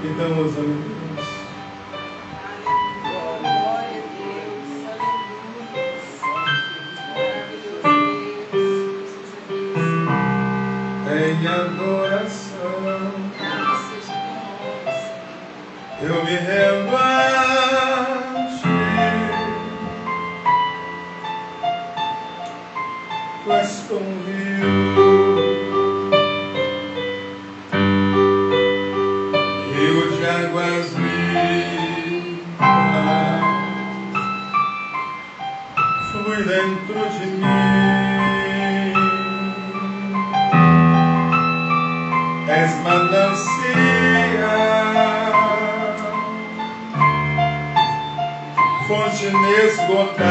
e damos a Deus. Em adoração, eu me rendo a ti. Tu és como um rio de águas vivas, flui dentro de mim. És manancial, fonte inesgotável,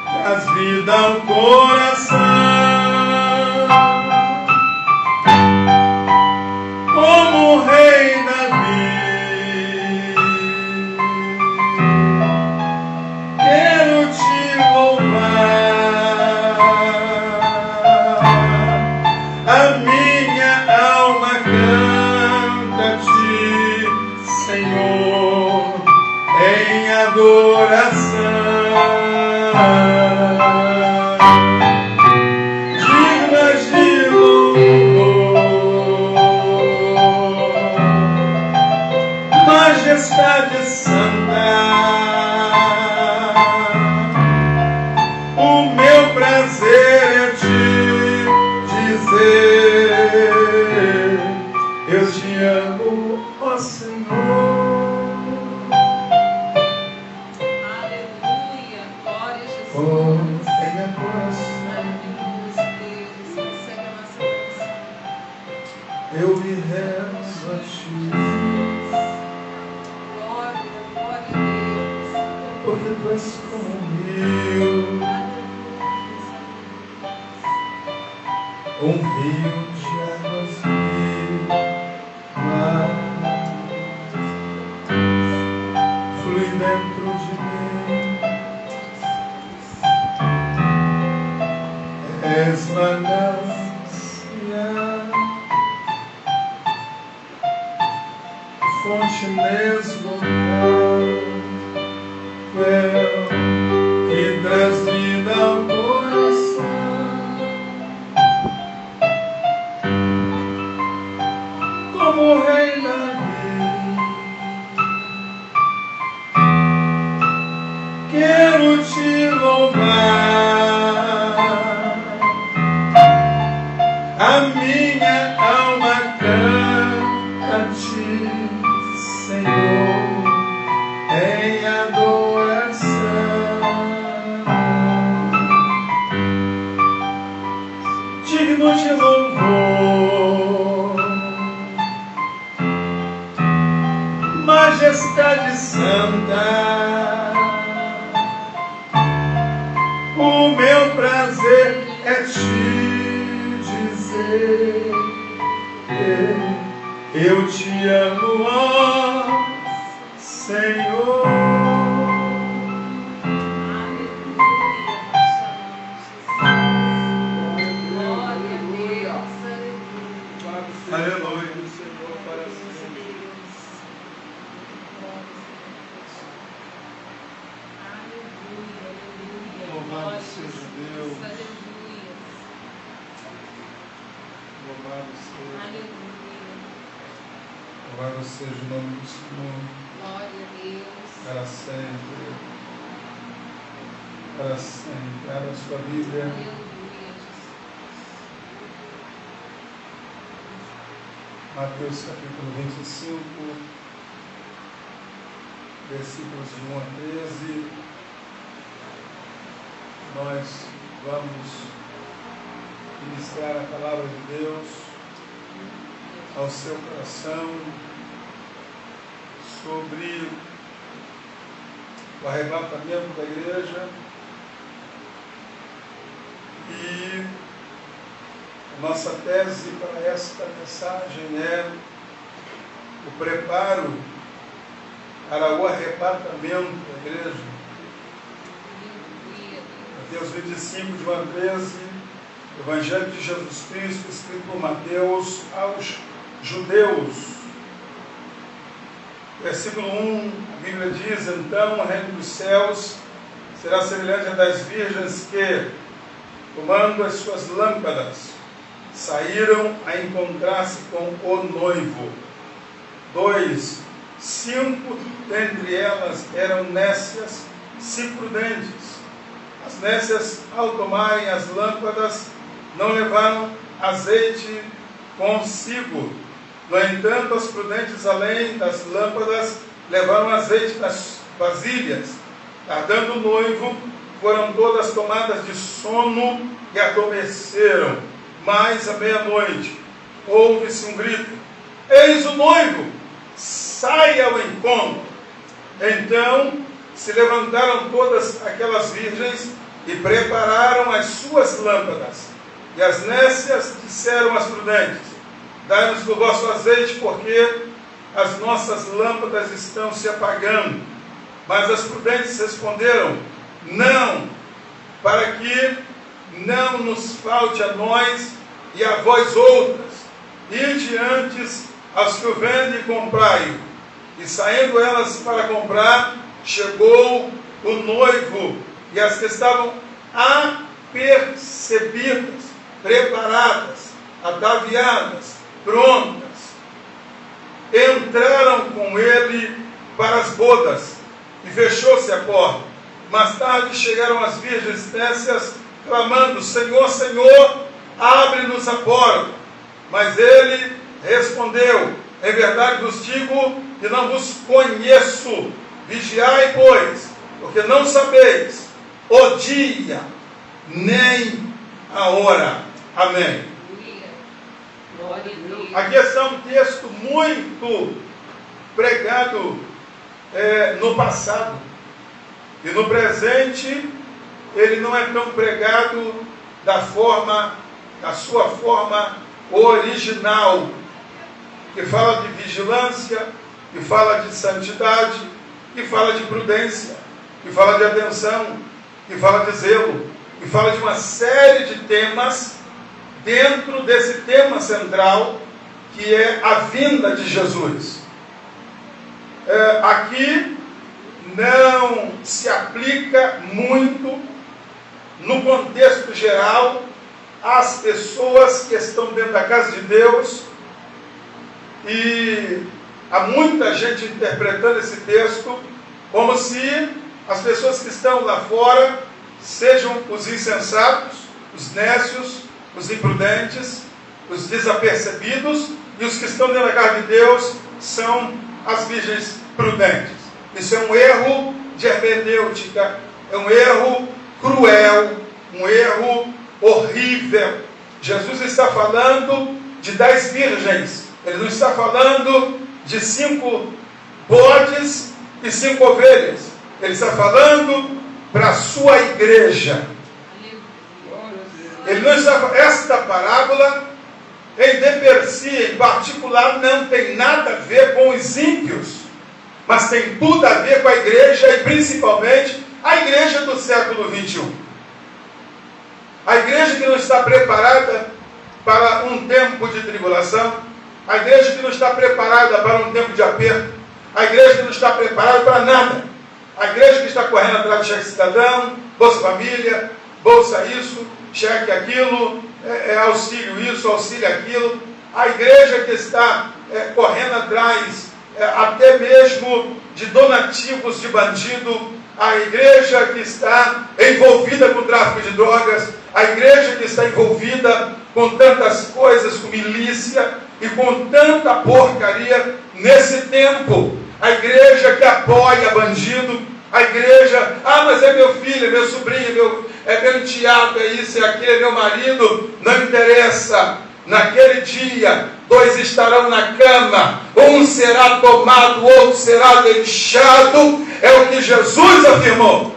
traz vida ao coração, como o rei Davi. Quero te louvar. A minha alma canta-te, Senhor, em adoração. Dignas de louvor, majestade santa, o meu prazer é te dizer, eu te amo, ó Senhor. Aleluia, glória a Jesus. Oh, em adoração, Maravilhoso Deus, recebe a nossa oração. eu me rezo a ti, Glória, glória a Deus. porque tu és como um rio de águas vivas, flui dentro de mim. És manancial, fonte inesgotável, que traz vida ao coração, como o rei Davi. Quero te louvar. A minha alma canta-te, Senhor, em adoração. Digno de louvor, majestade santa, o meu prazer é te dizer, eu te amo, ó Senhor. Aleluia. Louvado seja Deus. Louvado seja. Louvado seja o nome do Senhor. Glória a Deus. Para sempre. Para sempre. Abra sua Bíblia. Aleluia. Mateus capítulo 25, versículos de 1 a 13. Nós vamos ministrar a palavra de Deus ao seu coração sobre o arrebatamento da igreja e a nossa tese para esta mensagem é o preparo para o arrebatamento da igreja. Mateus 25, de 1 a 13, Evangelho de Jesus Cristo, escrito por Mateus aos judeus. Versículo 1, a Bíblia diz: então o reino dos céus será semelhante a das virgens que, tomando as suas lâmpadas, saíram a encontrar-se com o noivo. 2, 5 dentre elas eram nécias, 5 prudentes. As nécias, ao tomarem as lâmpadas, não levaram azeite consigo. No entanto, as prudentes, além das lâmpadas, levaram azeite nas vasilhas. Tardando o noivo, foram todas tomadas de sono e adormeceram. Mais à meia-noite, ouve-se um grito: eis o noivo, saia ao encontro. Então se levantaram todas aquelas virgens e prepararam as suas lâmpadas. E as nécias disseram às prudentes: dai-nos do vosso azeite, porque as nossas lâmpadas estão se apagando. Mas as prudentes responderam: não, para que não nos falte a nós e a vós outras. Ide antes aos que o vendem e comprai-o. E saindo elas para comprar, chegou o noivo, e as que estavam apercebidas, preparadas, ataviadas, prontas, entraram com ele para as bodas, e fechou-se a porta. Mais tarde chegaram as virgens nécias, clamando: Senhor, Senhor, abre-nos a porta. Mas ele respondeu: em verdade vos digo que não vos conheço. Vigiai, pois, porque não sabeis o dia nem a hora. Amém. Aqui está um texto muito pregado no passado. E no presente, ele não é tão pregado da sua forma original, que fala de vigilância, que fala de santidade, que fala de prudência, que fala de atenção, que fala de zelo, que fala de uma série de temas dentro desse tema central, que é a vinda de Jesus. Aqui não se aplica muito, no contexto geral, às pessoas que estão dentro da casa de Deus, e há muita gente interpretando esse texto como se as pessoas que estão lá fora sejam os insensatos, os nécios, os imprudentes, os desapercebidos, e os que estão dentro da casa de Deus são as virgens prudentes. Isso é um erro de hermenêutica, é um erro cruel, um erro horrível. Jesus está falando de 10 virgens, ele não está falando de 5 bodes e 5 ovelhas, ele está falando para a sua igreja. Ele não está, esta parábola em de per si, em particular, não tem nada a ver com os ímpios, mas tem tudo a ver com a igreja, e principalmente a igreja do século 21. A igreja que não está preparada para um tempo de tribulação, a igreja que não está preparada para um tempo de aperto, a igreja que não está preparada para nada, a igreja que está correndo atrás do cheque cidadão, Bolsa Família, bolsa isso, cheque aquilo, auxílio isso, auxílio aquilo, a igreja que está correndo atrás até mesmo de donativos de bandido, a igreja que está envolvida com tráfico de drogas, a igreja que está envolvida com tantas coisas, com milícia e com tanta porcaria nesse tempo, a igreja que apoia bandido, a igreja, mas é meu filho, é meu sobrinho, é meu enteado, é isso, é aquilo, é meu marido, não interessa. Naquele dia, 2 estarão na cama, um será tomado, o outro será deixado, é o que Jesus afirmou.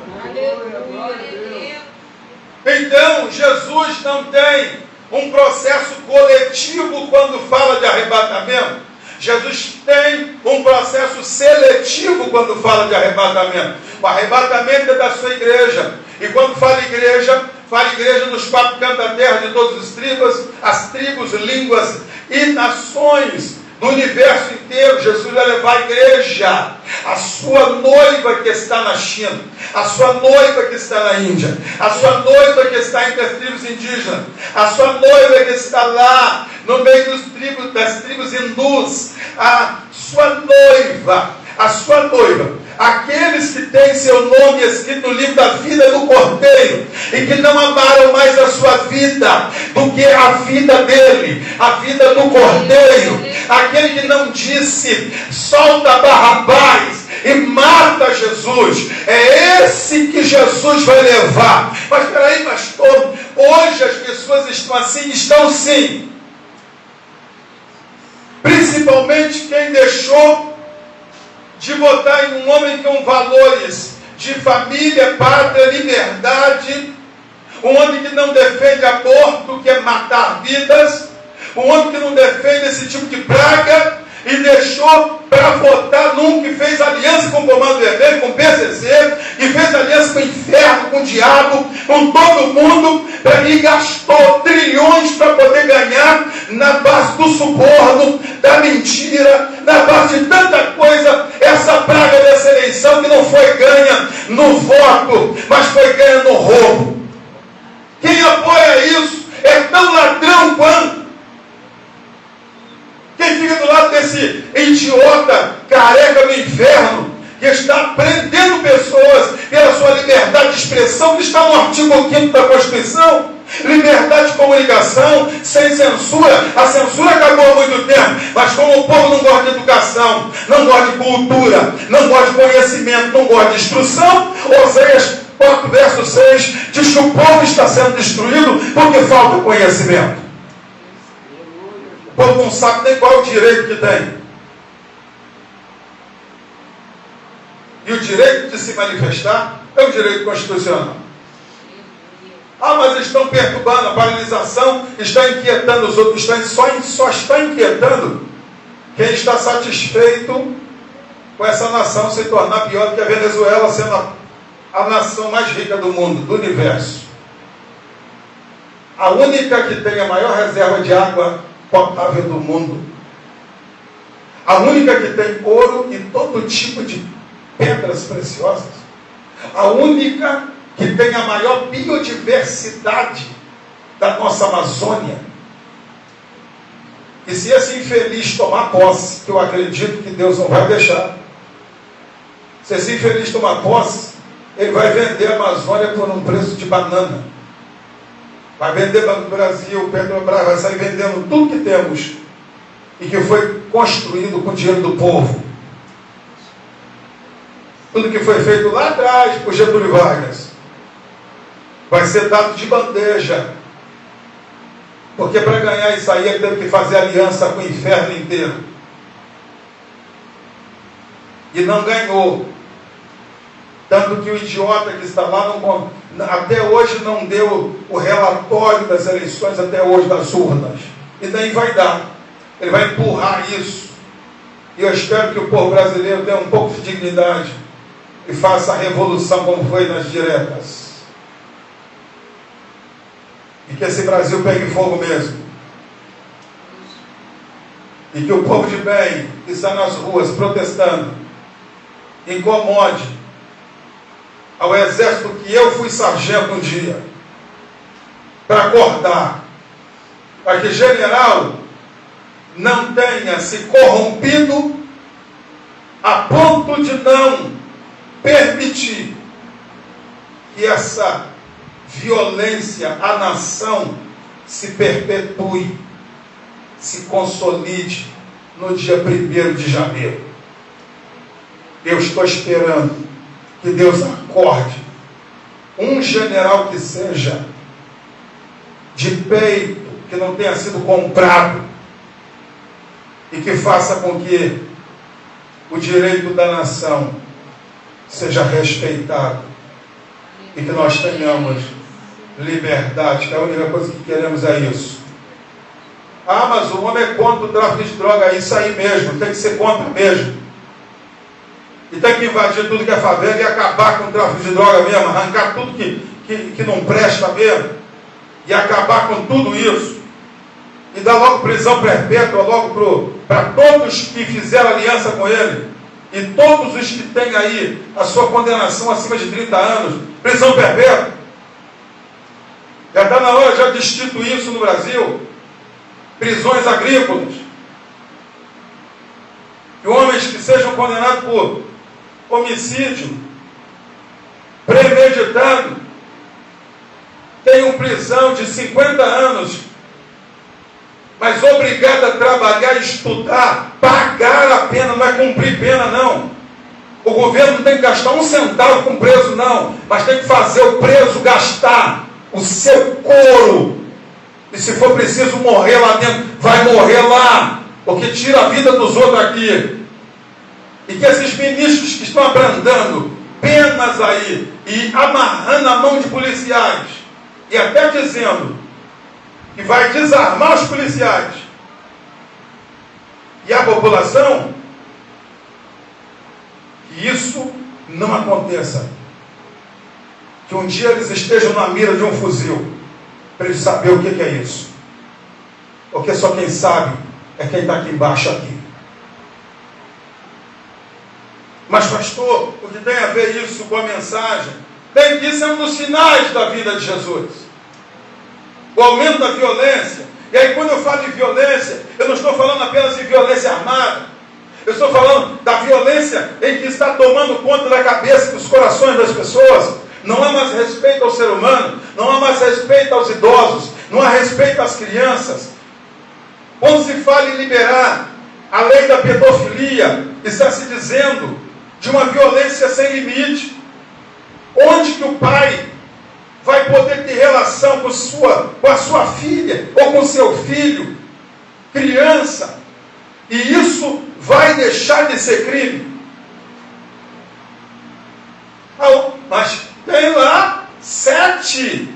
Então, Jesus não tem um processo coletivo quando fala de arrebatamento. Jesus tem um processo seletivo quando fala de arrebatamento. O arrebatamento é da sua igreja. E quando fala igreja, fala igreja nos 4 cantos da terra de todas as tribos, línguas e nações do universo inteiro. Jesus vai levar a igreja, a sua noiva que está na China, a sua noiva que está na Índia, a sua noiva que está entre as tribos indígenas, a sua noiva que está lá no meio das tribos hindus, a sua noiva, aqueles que têm seu nome escrito no livro da vida do Cordeiro e que não amaram mais a sua vida do que a vida dele, a vida do Cordeiro, aquele que não disse solta Barrabás e mata Jesus, é esse que Jesus vai levar. Mas peraí, pastor, hoje as pessoas estão assim? Estão sim, principalmente quem deixou de botar em um homem com valores de família, pátria, liberdade, um homem que não defende aborto, que é matar vidas, um homem que não defende esse tipo de praga, e deixou para votar num que fez aliança com o Comando Vermelho, com o PCC, e fez aliança com o inferno, com o diabo, com todo mundo, e gastou trilhões para poder ganhar na base do suborno, da mentira, na base de tanta coisa, essa praga dessa eleição que não foi ganha no voto, mas foi ganha no roubo. Quem apoia isso é tão ladrão quanto. Quem fica do lado desse idiota careca do inferno, que está prendendo pessoas pela sua liberdade de expressão, que está no artigo 5º da Constituição, liberdade de comunicação, sem censura. A censura acabou há muito tempo, mas como o povo não gosta de educação, não gosta de cultura, não gosta de conhecimento, não gosta de instrução, Oséias 4, verso 6, diz que o povo está sendo destruído porque falta conhecimento. O povo não sabe nem qual é o direito que tem. E o direito de se manifestar é o direito constitucional. Mas eles estão perturbando, a paralisação está inquietando os outros, só está inquietando quem está satisfeito com essa nação se tornar pior do que a Venezuela, sendo a nação mais rica do mundo, do universo. A única que tem a maior reserva de água potável do mundo. A única que tem ouro e todo tipo de pedras preciosas. A única que tem a maior biodiversidade da nossa Amazônia. E se esse infeliz tomar posse, que eu acredito que Deus não vai deixar, se esse infeliz tomar posse, ele vai vender a Amazônia por um preço de banana. Vai vender Banco do Brasil, Petrobras, vai sair vendendo tudo que temos e que foi construído com o dinheiro do povo. Tudo que foi feito lá atrás por Getúlio Vargas vai ser dado de bandeja, porque para ganhar isso aí ele teve que fazer aliança com o inferno inteiro e não ganhou. Tanto que o idiota que está lá até hoje não deu o relatório das eleições, até hoje, das urnas. E nem vai dar. Ele vai empurrar isso. E eu espero que o povo brasileiro tenha um pouco de dignidade e faça a revolução como foi nas diretas. E que esse Brasil pegue fogo mesmo. E que o povo de bem que está nas ruas protestando incomode ao exército que eu fui sargento um dia, para acordar, para que general não tenha se corrompido a ponto de não permitir que essa violência à nação se perpetue, se consolide no dia 1º de janeiro. Eu estou esperando que Deus acorde um general que seja de peito, que não tenha sido comprado, e que faça com que o direito da nação seja respeitado e que nós tenhamos liberdade, que a única coisa que queremos é isso. Mas o homem é contra o tráfico de droga, é isso aí mesmo, tem que ser contra mesmo. E tem que invadir tudo que é favela e acabar com o tráfico de droga mesmo, arrancar tudo que que não presta mesmo, e acabar com tudo isso, e dar logo prisão perpétua, logo para todos que fizeram aliança com ele, e todos os que têm aí a sua condenação acima de 30 anos, prisão perpétua. Já está na hora já de instituir isso no Brasil. Prisões agrícolas. E homens que sejam condenados por homicídio premeditado tenham prisão de 50 anos, mas obrigado a trabalhar, estudar, pagar a pena, não é cumprir pena não. O governo não tem que gastar um centavo com preso não, mas tem que fazer o preso gastar o seu couro, e se for preciso morrer lá dentro, vai morrer lá, porque tira a vida dos outros aqui. E que esses ministros que estão abrandando penas aí, e amarrando a mão de policiais, e até dizendo que vai desarmar os policiais e a população, que isso não aconteça. Que um dia eles estejam na mira de um fuzil, para eles saberem o que é isso. Porque só quem sabe é quem está aqui embaixo aqui. Mas pastor, o que tem a ver isso com a mensagem? Tem que isso é um dos sinais da vida de Jesus. O aumento da violência. E aí quando eu falo de violência, eu não estou falando apenas de violência armada. Eu estou falando da violência em que está tomando conta da cabeça, dos corações das pessoas. Não há mais respeito ao ser humano, não há mais respeito aos idosos, não há respeito às crianças. Quando se fala em liberar a lei da pedofilia, está se dizendo de uma violência sem limite. Onde que o pai vai poder ter relação com a sua filha ou com seu filho, criança, e isso vai deixar de ser crime? Mas tem lá 7,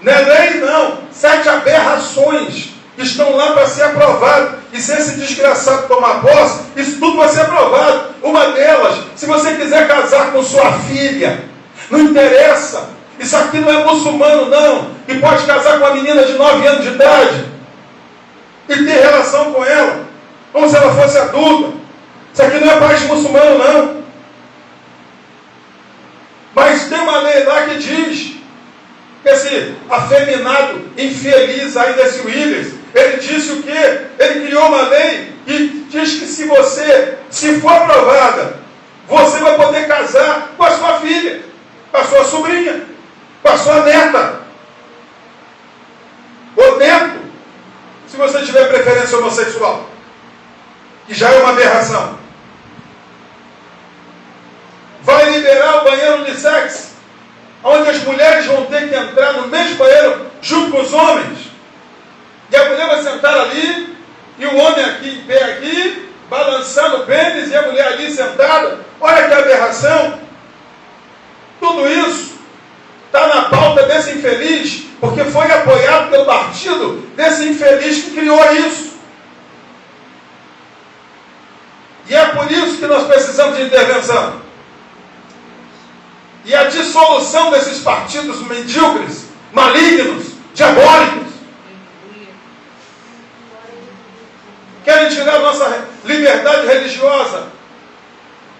não é lei não, 7 aberrações que estão lá para ser aprovado. E se esse desgraçado tomar posse, isso tudo vai ser aprovado. Uma delas, se você quiser casar com sua filha, não interessa, isso aqui não é muçulmano não, e pode casar com uma menina de 9 anos de idade e ter relação com ela como se ela fosse adulta. Isso aqui não é país muçulmano não. Mas tem uma lei lá que diz que esse afeminado infeliz aí desse Willis, ele disse o quê? Ele criou uma lei e diz que se for aprovada, você vai poder casar com a sua filha, com a sua sobrinha, com a sua neta, ou neto, se você tiver preferência homossexual, que já é uma aberração. Vai liberar o banheiro unissex, onde as mulheres vão ter que entrar no mesmo banheiro junto com os homens. E a mulher vai sentar ali, e o homem aqui em pé aqui, balançando o pênis, e a mulher ali sentada. Olha que aberração. Tudo isso está na pauta desse infeliz, porque foi apoiado pelo partido desse infeliz que criou isso. E é por isso que nós precisamos de intervenção. E a dissolução desses partidos medíocres, malignos, diabólicos. Querem tirar nossa liberdade religiosa,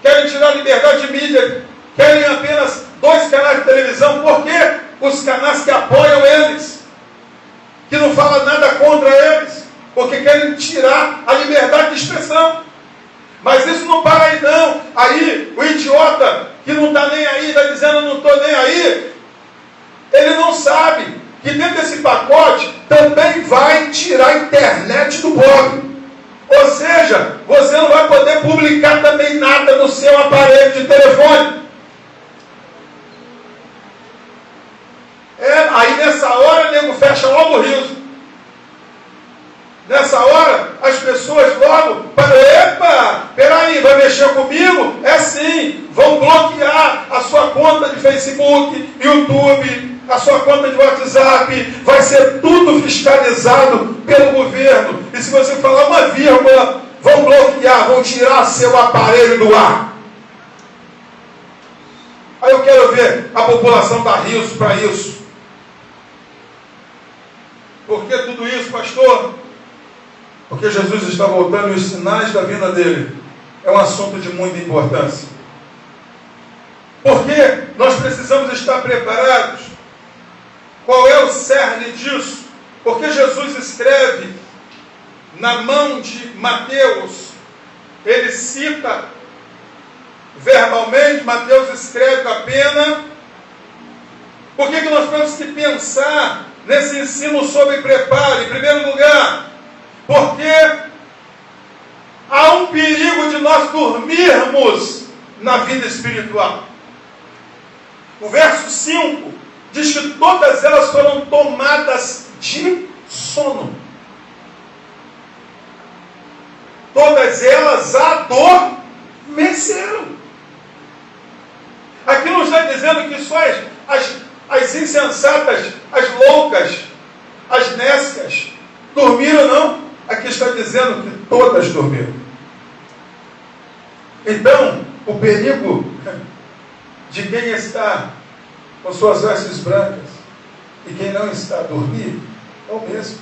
querem tirar a liberdade de mídia, querem apenas 2 canais de televisão. Por quê? Os canais que apoiam eles, que não falam nada contra eles, porque querem tirar a liberdade de expressão. Mas isso não para aí não. Aí o idiota que não está nem aí, está dizendo não estou nem aí, ele não sabe que dentro desse pacote também vai tirar a internet do pobre. Ou seja, você não vai poder publicar também nada no seu aparelho de telefone. Aí nessa hora o nego fecha logo o riso. Nessa hora as pessoas logo param, epa, peraí, vai mexer comigo? É sim, vão bloquear a sua conta de Facebook, YouTube, a sua conta de WhatsApp, vai ser tudo fiscalizado pelo governo. E se você falar uma vírgula, vão bloquear, vão tirar seu aparelho do ar. Aí eu quero ver a população dar riso para isso. Por que tudo isso, pastor? Porque Jesus está voltando e os sinais da vinda dele é um assunto de muita importância. Porque nós precisamos estar preparados. Qual é o cerne disso? Porque Jesus escreve na mão de Mateus, ele cita verbalmente, Mateus escreve com a pena. Por que nós temos que pensar nesse ensino sobre preparo? Em primeiro lugar, porque há um perigo de nós dormirmos na vida espiritual. O verso 5 diz que todas elas foram tomadas de sono. Todas elas adormeceram. Aqui não está dizendo que só as insensatas, as loucas, as nécias dormiram, não. Aqui está dizendo que todas dormiram. Então, o perigo de quem está com suas vestes brancas e quem não está a dormir é o mesmo.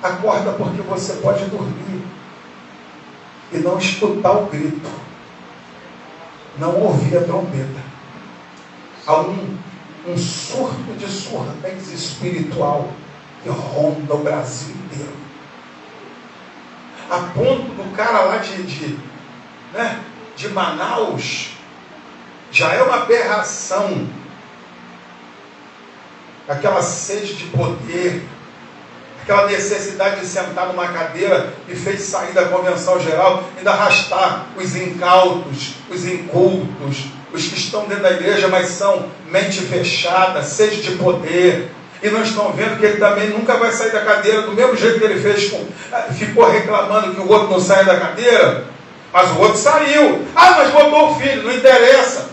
Acorda, porque você pode dormir e não escutar o grito, não ouvir a trombeta. Há um surto de surdez espiritual que ronda o Brasil inteiro, a ponto do cara lá de Manaus já é uma aberração, aquela sede de poder, aquela necessidade de sentar numa cadeira que fez sair da convenção geral, ainda arrastar os incautos, os incultos, os que estão dentro da igreja, mas são mente fechada, sede de poder, e não estão vendo que ele também nunca vai sair da cadeira, do mesmo jeito que ele fez, ficou reclamando que o outro não sai da cadeira, mas o outro saiu. Mas botou o filho, não interessa.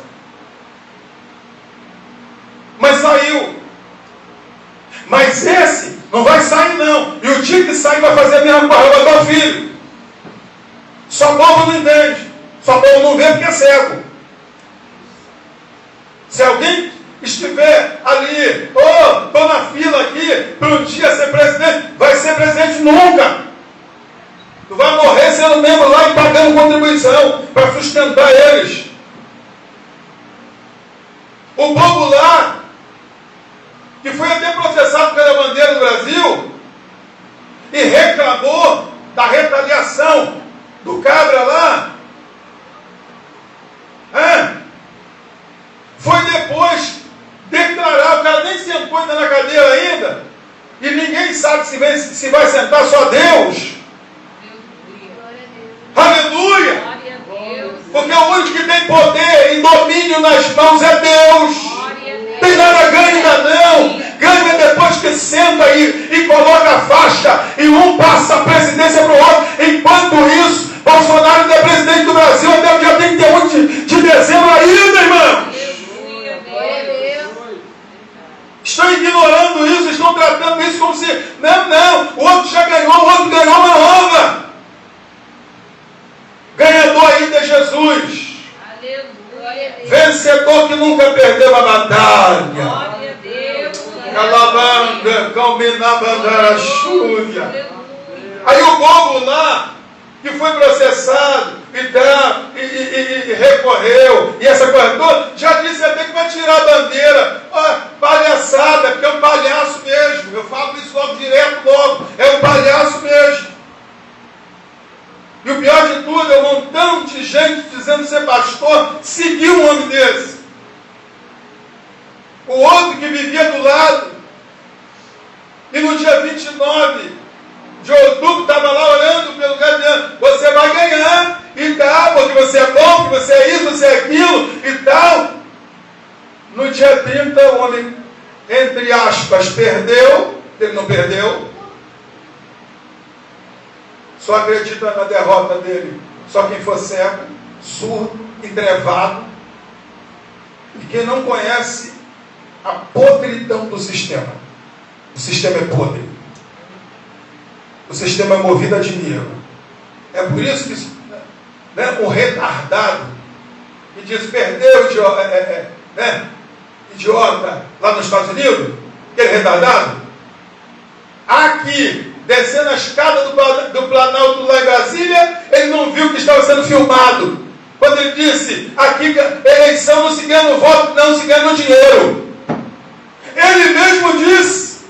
Mas saiu. Mas esse não vai sair não. E o dia que sair vai fazer a mesma coisa, vai botar o filho. Só bobo não entende. Só bobo não vê porque é cego. Se alguém estiver ali, estou na fila aqui para um dia ser presidente, vai ser presidente nunca. Tu vai morrer sendo membro lá e pagando contribuição para sustentar eles. O povo lá, que foi até processado pela bandeira do Brasil e reclamou da retaliação do cabra lá, foi depois declarar, o cara nem sentou ainda na cadeira ainda, e ninguém sabe se vai sentar, só Deus. Aleluia! Porque o único que tem poder e domínio nas mãos é Deus. Tem nada ganho ainda não. Ganha depois que senta e coloca a faixa e um passa a presidência para o outro. Enquanto isso, Bolsonaro ainda é presidente do Brasil até o dia 31 de dezembro ainda, irmãos. Estão ignorando isso, estão tratando isso como se... Não, o outro já ganhou, o outro ganhou uma nova. Ganhador ainda é Jesus. Aleluia. Vencedor que nunca perdeu a batalha. Glória a Deus. Calabanda, calminabanda, chúria. Aí o povo lá, que foi processado e recorreu, e essa coisa toda, já disse até que vai tirar a bandeira. Palhaçada, porque é um palhaço mesmo. Eu falo isso logo direto, é um palhaço mesmo. E o pior de tudo é um montão de gente dizendo ser pastor, seguir um homem desse. O outro que vivia do lado, e no dia 29 de outubro estava lá orando pelo lugar dizendo, você vai ganhar, e tal, porque você é bom, porque você é isso, você é aquilo, e tal. No dia 30 o homem, entre aspas, perdeu, ele não perdeu. Só acredita na derrota dele só quem for cego, surdo, entrevado, e quem não conhece a podridão do sistema. O sistema é podre. O sistema é movido a dinheiro. É por isso que o retardado e diz, perdeu, idiota, lá nos Estados Unidos, aquele retardado. Aqui, descendo a escada do Planalto lá em Brasília, ele não viu que estava sendo filmado. Quando ele disse, aqui eleição não se ganha no voto, não se ganha no dinheiro. Ele mesmo disse,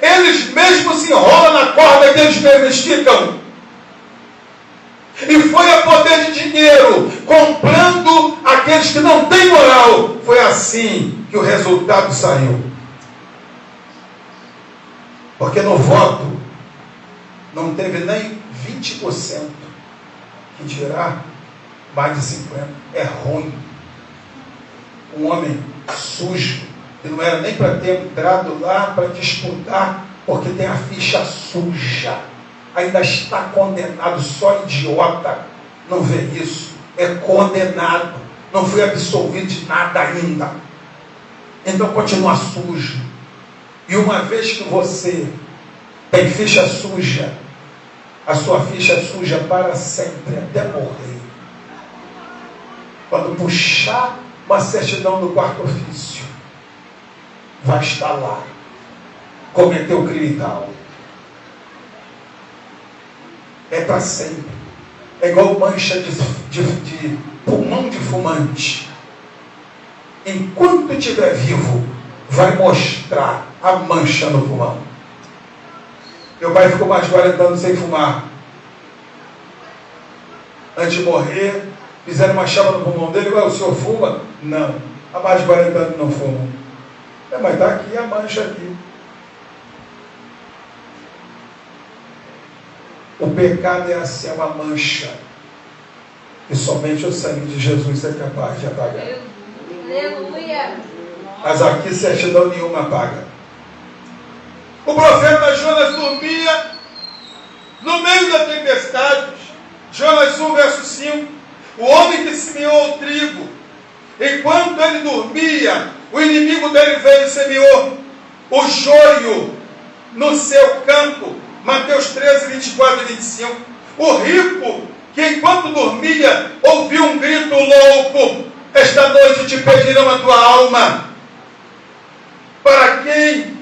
eles mesmos se enrolam na corda que eles mesmos esticam. E foi a poder de dinheiro, comprando aqueles que não têm moral. Foi assim que o resultado saiu. Porque no voto não teve nem 20%, que dirá mais de 50%. É ruim. Um homem sujo, que não era nem para ter entrado lá para disputar, porque tem a ficha suja. Ainda está condenado, só idiota não vê isso. É condenado, não foi absolvido de nada ainda. Então continua sujo. E uma vez que você tem ficha suja, a sua ficha é suja para sempre, até morrer. Quando puxar uma certidão do quarto ofício, vai estar lá. Cometeu crime tal. É para sempre. É igual mancha de pulmão de fumante. Enquanto estiver vivo, vai mostrar a mancha no pulmão. Meu pai ficou mais de 40 anos sem fumar. Antes de morrer, fizeram uma chapa no pulmão dele. O senhor fuma? Não. Há mais de 40 anos não fumo. Mas está aqui a mancha aqui. O pecado é assim, é uma mancha. E somente o sangue de Jesus é capaz de apagar. Aleluia. Mas aqui certidão nenhuma apaga. O profeta Jonas dormia no meio da tempestade. Jonas 1, verso 5. O homem que semeou o trigo, enquanto ele dormia, o inimigo dele veio e semeou o joio no seu campo. Mateus 13, 24 e 25. O rico, que enquanto dormia, ouviu um grito louco: esta noite te pedirão a tua alma. Para quem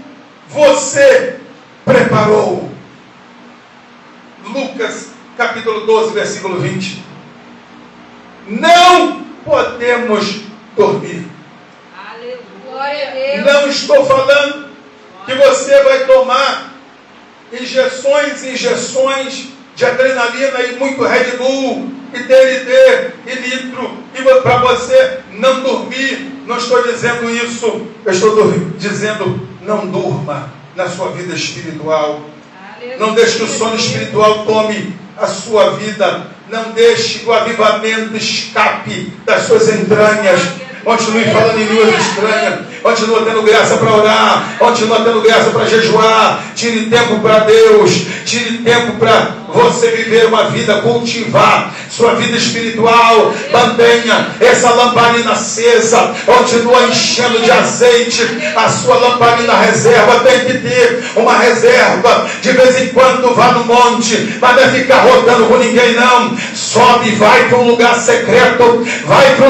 você preparou? Lucas, capítulo 12, versículo 20. Não podemos dormir. Aleluia. Não estou falando que você vai tomar injeções de adrenalina e muito Red Bull, e TNT, e litro, e para você não dormir. Não estou dizendo isso. Eu estou dizendo, não durma na sua vida espiritual. Aleluia. Não deixe que o sono espiritual tome a sua vida. Não deixe que o avivamento escape das suas entranhas. Continue falando em línguas estranhas. Continua tendo graça para orar. Continua tendo graça para jejuar. Tire tempo para Deus. Tire tempo para você viver uma vida, cultivar sua vida espiritual. Mantenha essa lamparina acesa. Continua enchendo de azeite a sua lamparina reserva. Tem que ter uma reserva. De vez em quando vá no monte, mas não é ficar rodando com ninguém não. Sobe, vai para um lugar secreto. Vai para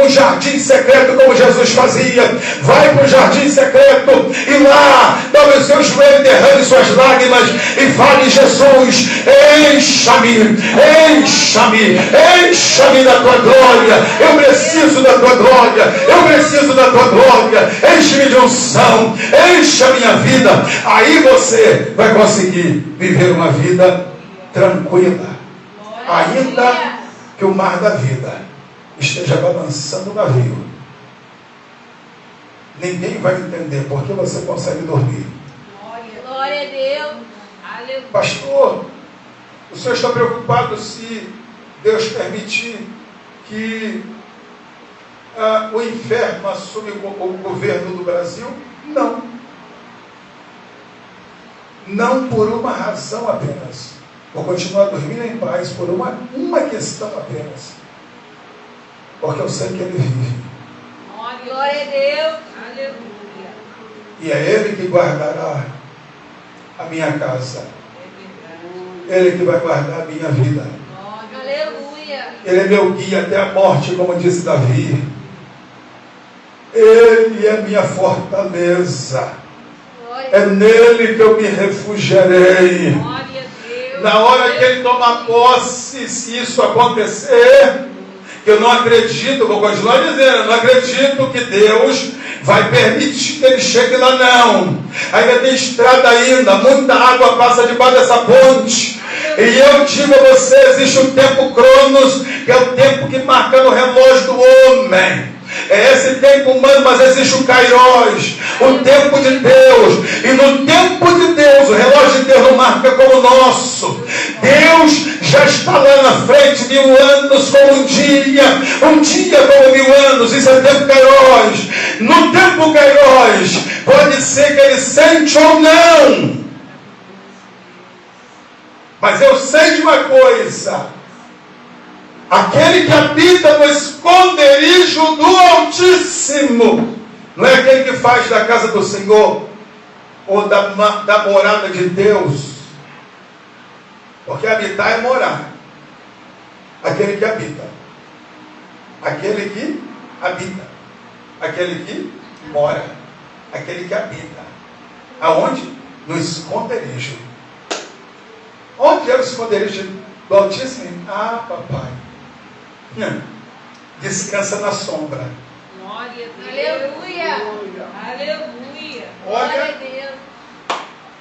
um jardim secreto, como Jesus fazia. Vai para o jardim secreto e lá dobre o seu joelho, derrame suas lágrimas e fale: Jesus, encha-me, encha-me, encha-me da tua glória. Eu preciso da tua glória, eu preciso da tua glória. Enche-me de unção, encha a minha vida. Aí você vai conseguir viver uma vida tranquila, ainda que o mar da vida esteja balançando o navio. Ninguém vai entender porque você consegue dormir. Glória a Deus. Aleluia. Pastor, o senhor está preocupado se Deus permitir que o inferno assume o governo do Brasil? Não. Não por uma razão apenas. Vou continuar dormindo em paz por uma questão apenas. Porque eu sei que Ele vive. Glória a Deus. Aleluia. E é Ele que guardará a minha casa. Ele que vai guardar a minha vida. Aleluia. Ele é meu guia até a morte, como disse Davi. Ele é minha fortaleza. É nele que eu me refugiarei. Na hora que ele tomar posse, se isso acontecer, que eu não acredito, vou continuar dizendo, eu não acredito que Deus vai permitir que ele chegue lá, não. Ainda tem estrada ainda, muita água passa debaixo dessa ponte. E eu digo a você, existe um tempo Cronos, que é o tempo que marca no relógio do homem. É esse tempo humano, mas existe o Kairos, o tempo de Deus. E no tempo de Deus, o relógio de Deus não marca como o nosso. Deus já está lá na frente, 1000 anos como um dia como 1000 anos. Isso é tempo Kairos. No tempo Kairos, pode ser que ele sente ou não. Mas eu sei de uma coisa: aquele que habita no esconderijo do Altíssimo, não é aquele que faz da casa do Senhor ou da morada de Deus, porque habitar é morar. Aquele que habita, aquele que habita, aquele que mora, aquele que habita. Aonde? No esconderijo. Onde é o esconderijo do Altíssimo? Ah, papai, descansa na sombra. Glória a Deus. Aleluia. Aleluia. Olha,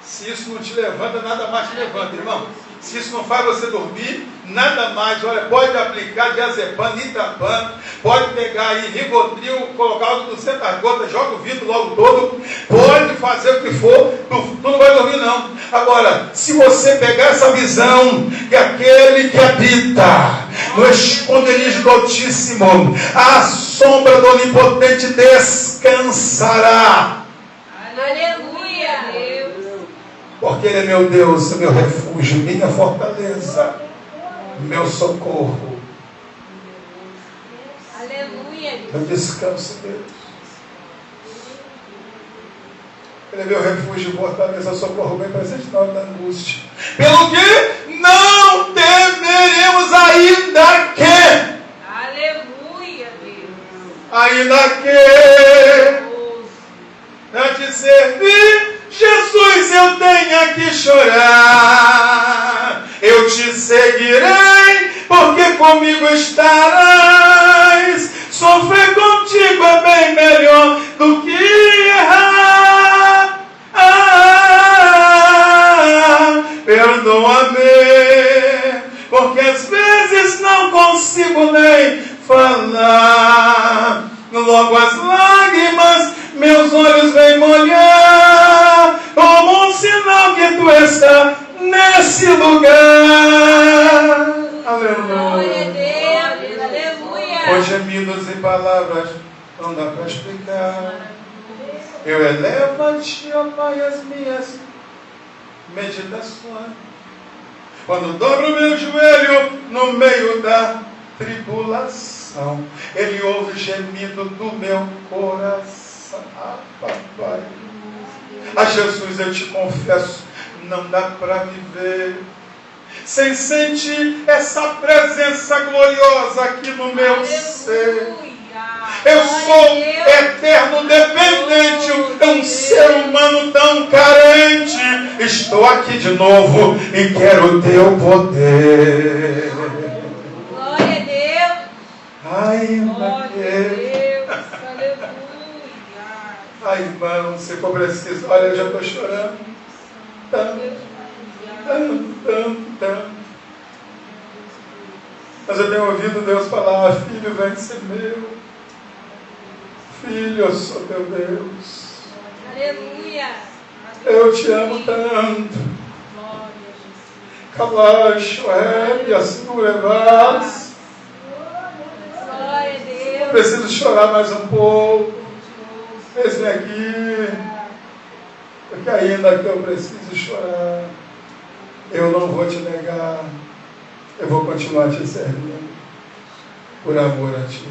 se isso não te levanta, nada mais te levanta, irmão. Se isso não faz você dormir, nada mais. Olha, pode aplicar diazepam, nitapam, pode pegar aí Rivotril, colocar algo 200 gotas, joga o vidro logo todo, pode fazer o que for, tu não vai dormir não. Agora, se você pegar essa visão, que aquele que habita no esconderijo do Altíssimo, a sombra do Onipotente descansará. Aleluia, Deus. Porque Ele é meu Deus, meu refúgio, minha fortaleza, meu socorro. Aleluia. Meu descanso, Deus. Ele é meu refúgio, fortaleza, socorro bem presente na hora da angústia. Pelo que não temeremos ainda que. Aleluia, Deus. Ainda que não te servir, Jesus, eu tenho que chorar. Eu te seguirei, porque comigo estarás. Sofrer contigo é bem melhor do que errar. Perdoa-me, porque às vezes não consigo nem falar. Logo as lágrimas meus olhos vêm molhar, como um sinal que tu está nesse lugar. Aleluia. Com gemidos e palavras não dá para explicar. Eu elevo a ti, ó Pai, as minhas meditações. Quando dobro meu joelho no meio da tribulação, Ele ouve o gemido do meu coração. Ah, papai. Ah, Jesus, eu te confesso, não dá para viver sem sentir essa presença gloriosa aqui no meu ser. Eu sou eterno dependente, um ser humano tão carente. Estou aqui de novo e quero o teu poder. Glória a Deus. Ainda que. Aleluia. Ai, irmão, se for preciso, olha, eu já estou chorando. Tanto. Mas eu tenho ouvido Deus falar: filho, vem ser meu. Filho, eu sou teu Deus. Aleluia. Eu te amo tanto. Calacho, e assim o levas. Glória a Deus. Preciso chorar mais um pouco. Eis-me aqui. Porque ainda que eu preciso chorar, eu não vou te negar. Eu vou continuar te servindo. Por amor a ti.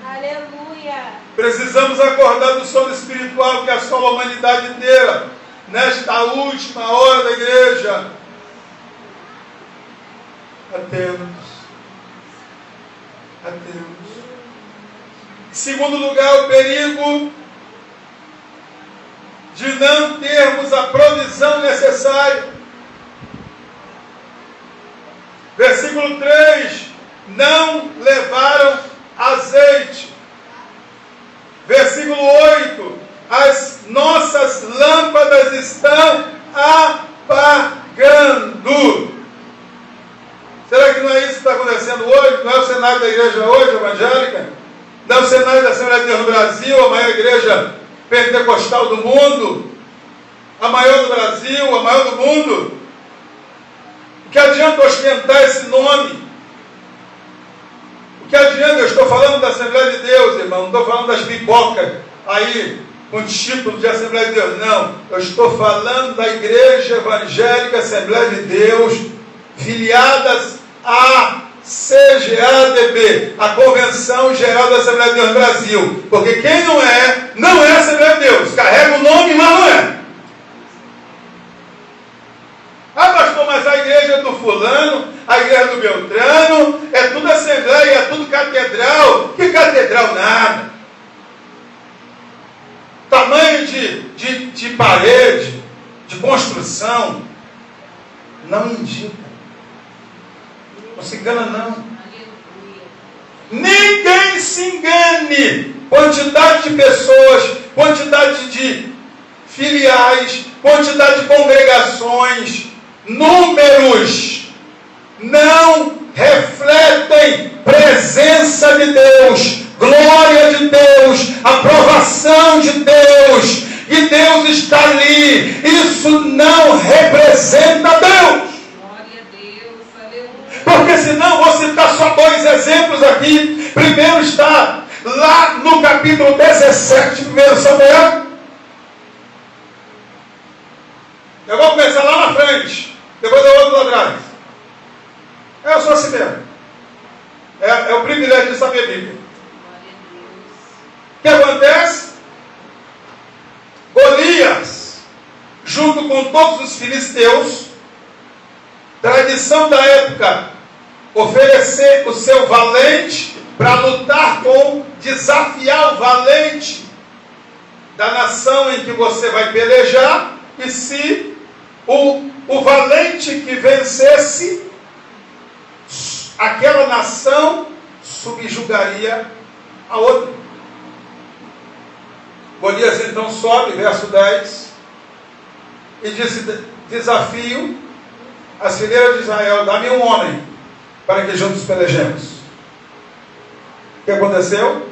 Aleluia. Precisamos acordar do sono espiritual que assola a humanidade inteira, nesta última hora da igreja. Atentos. Atentos. Em segundo lugar, o perigo de não termos a provisão necessária. Versículo 3, não levaram azeite. Versículo 8, as nossas lâmpadas estão apagando. Será que não é isso que está acontecendo hoje? Não é o cenário da igreja hoje, evangélica? Não é o cenário da Assembleia de Deus no Brasil, a maior igreja pentecostal do mundo, a maior do Brasil, a maior do mundo? O que adianta ostentar esse nome? O que adianta? Eu estou falando da Assembleia de Deus, irmão, não estou falando das pipocas aí, com título de Assembleia de Deus, não. Eu estou falando da Igreja Evangélica Assembleia de Deus, filiadas à CGADB, a Convenção Geral da Assembleia de Deus no Brasil. Porque quem não é Assembleia de Deus. Carrega o nome, mas não é. Ah, pastor, mas a igreja do fulano, a igreja do Beltrano, é tudo assembleia, é tudo catedral. Que catedral nada. Tamanho de parede, de construção, não indica. Não se engana, não. Ninguém se engane. Quantidade de pessoas, quantidade de filiais, quantidade de congregações, números não refletem presença de Deus, glória de Deus, aprovação de Deus, e Deus está ali. Isso não representa Deus. Porque senão vou citar só dois exemplos aqui. Primeiro está lá no capítulo 17 de 1 Samuel. Eu vou começar lá na frente, depois eu volto lá atrás. Eu sou assim mesmo. É o privilégio de saber a Bíblia. O que acontece? Golias, junto com todos os filisteus, tradição da época, oferecer o seu valente para lutar desafiar o valente da nação em que você vai pelejar, e se o valente que vencesse, aquela nação subjugaria a outra. Golias então sobe, verso 10, e disse: desafio as fileiras de Israel, dá-me um homem, para que juntos pelejemos. O que aconteceu?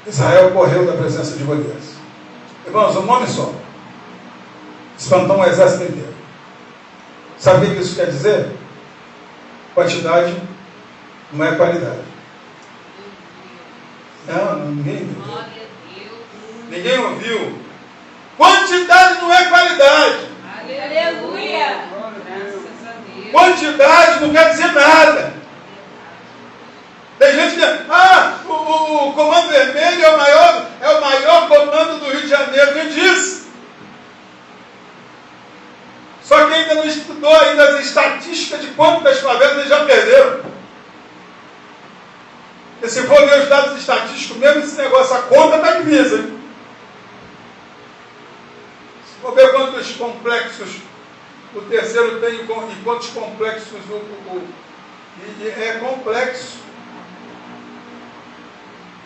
Israel correu da presença de Golias. Irmãos, um homem só espantou um exército inteiro. Sabe o que isso quer dizer? Quantidade não é qualidade. Não, ninguém ouviu. Ninguém ouviu. Quantidade não é qualidade. Aleluia. Quantidade não quer dizer nada. Tem gente que diz: o Comando Vermelho é o maior comando do Rio de Janeiro. Quem disse? Só que ainda não estudou ainda as estatísticas de quantas favelas eles já perderam. E se for ver os dados estatísticos, mesmo esse negócio, a conta está divisa, hein? Se for ver quantos complexos o terceiro tem e quantos complexos é complexo.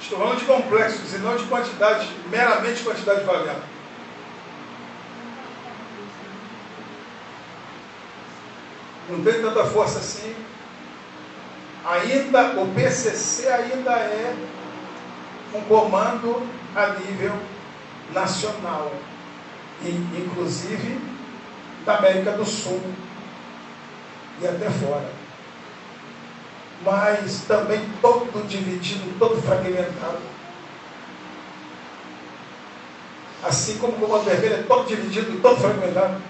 Estou falando de complexos e não de quantidade, meramente quantidade de favela. Não tem tanta força assim. Ainda, o PCC ainda é um comando a nível nacional, e, inclusive da América do Sul e até fora. Mas também todo dividido, todo fragmentado. Assim como o Comando Vermelho é todo dividido e todo fragmentado.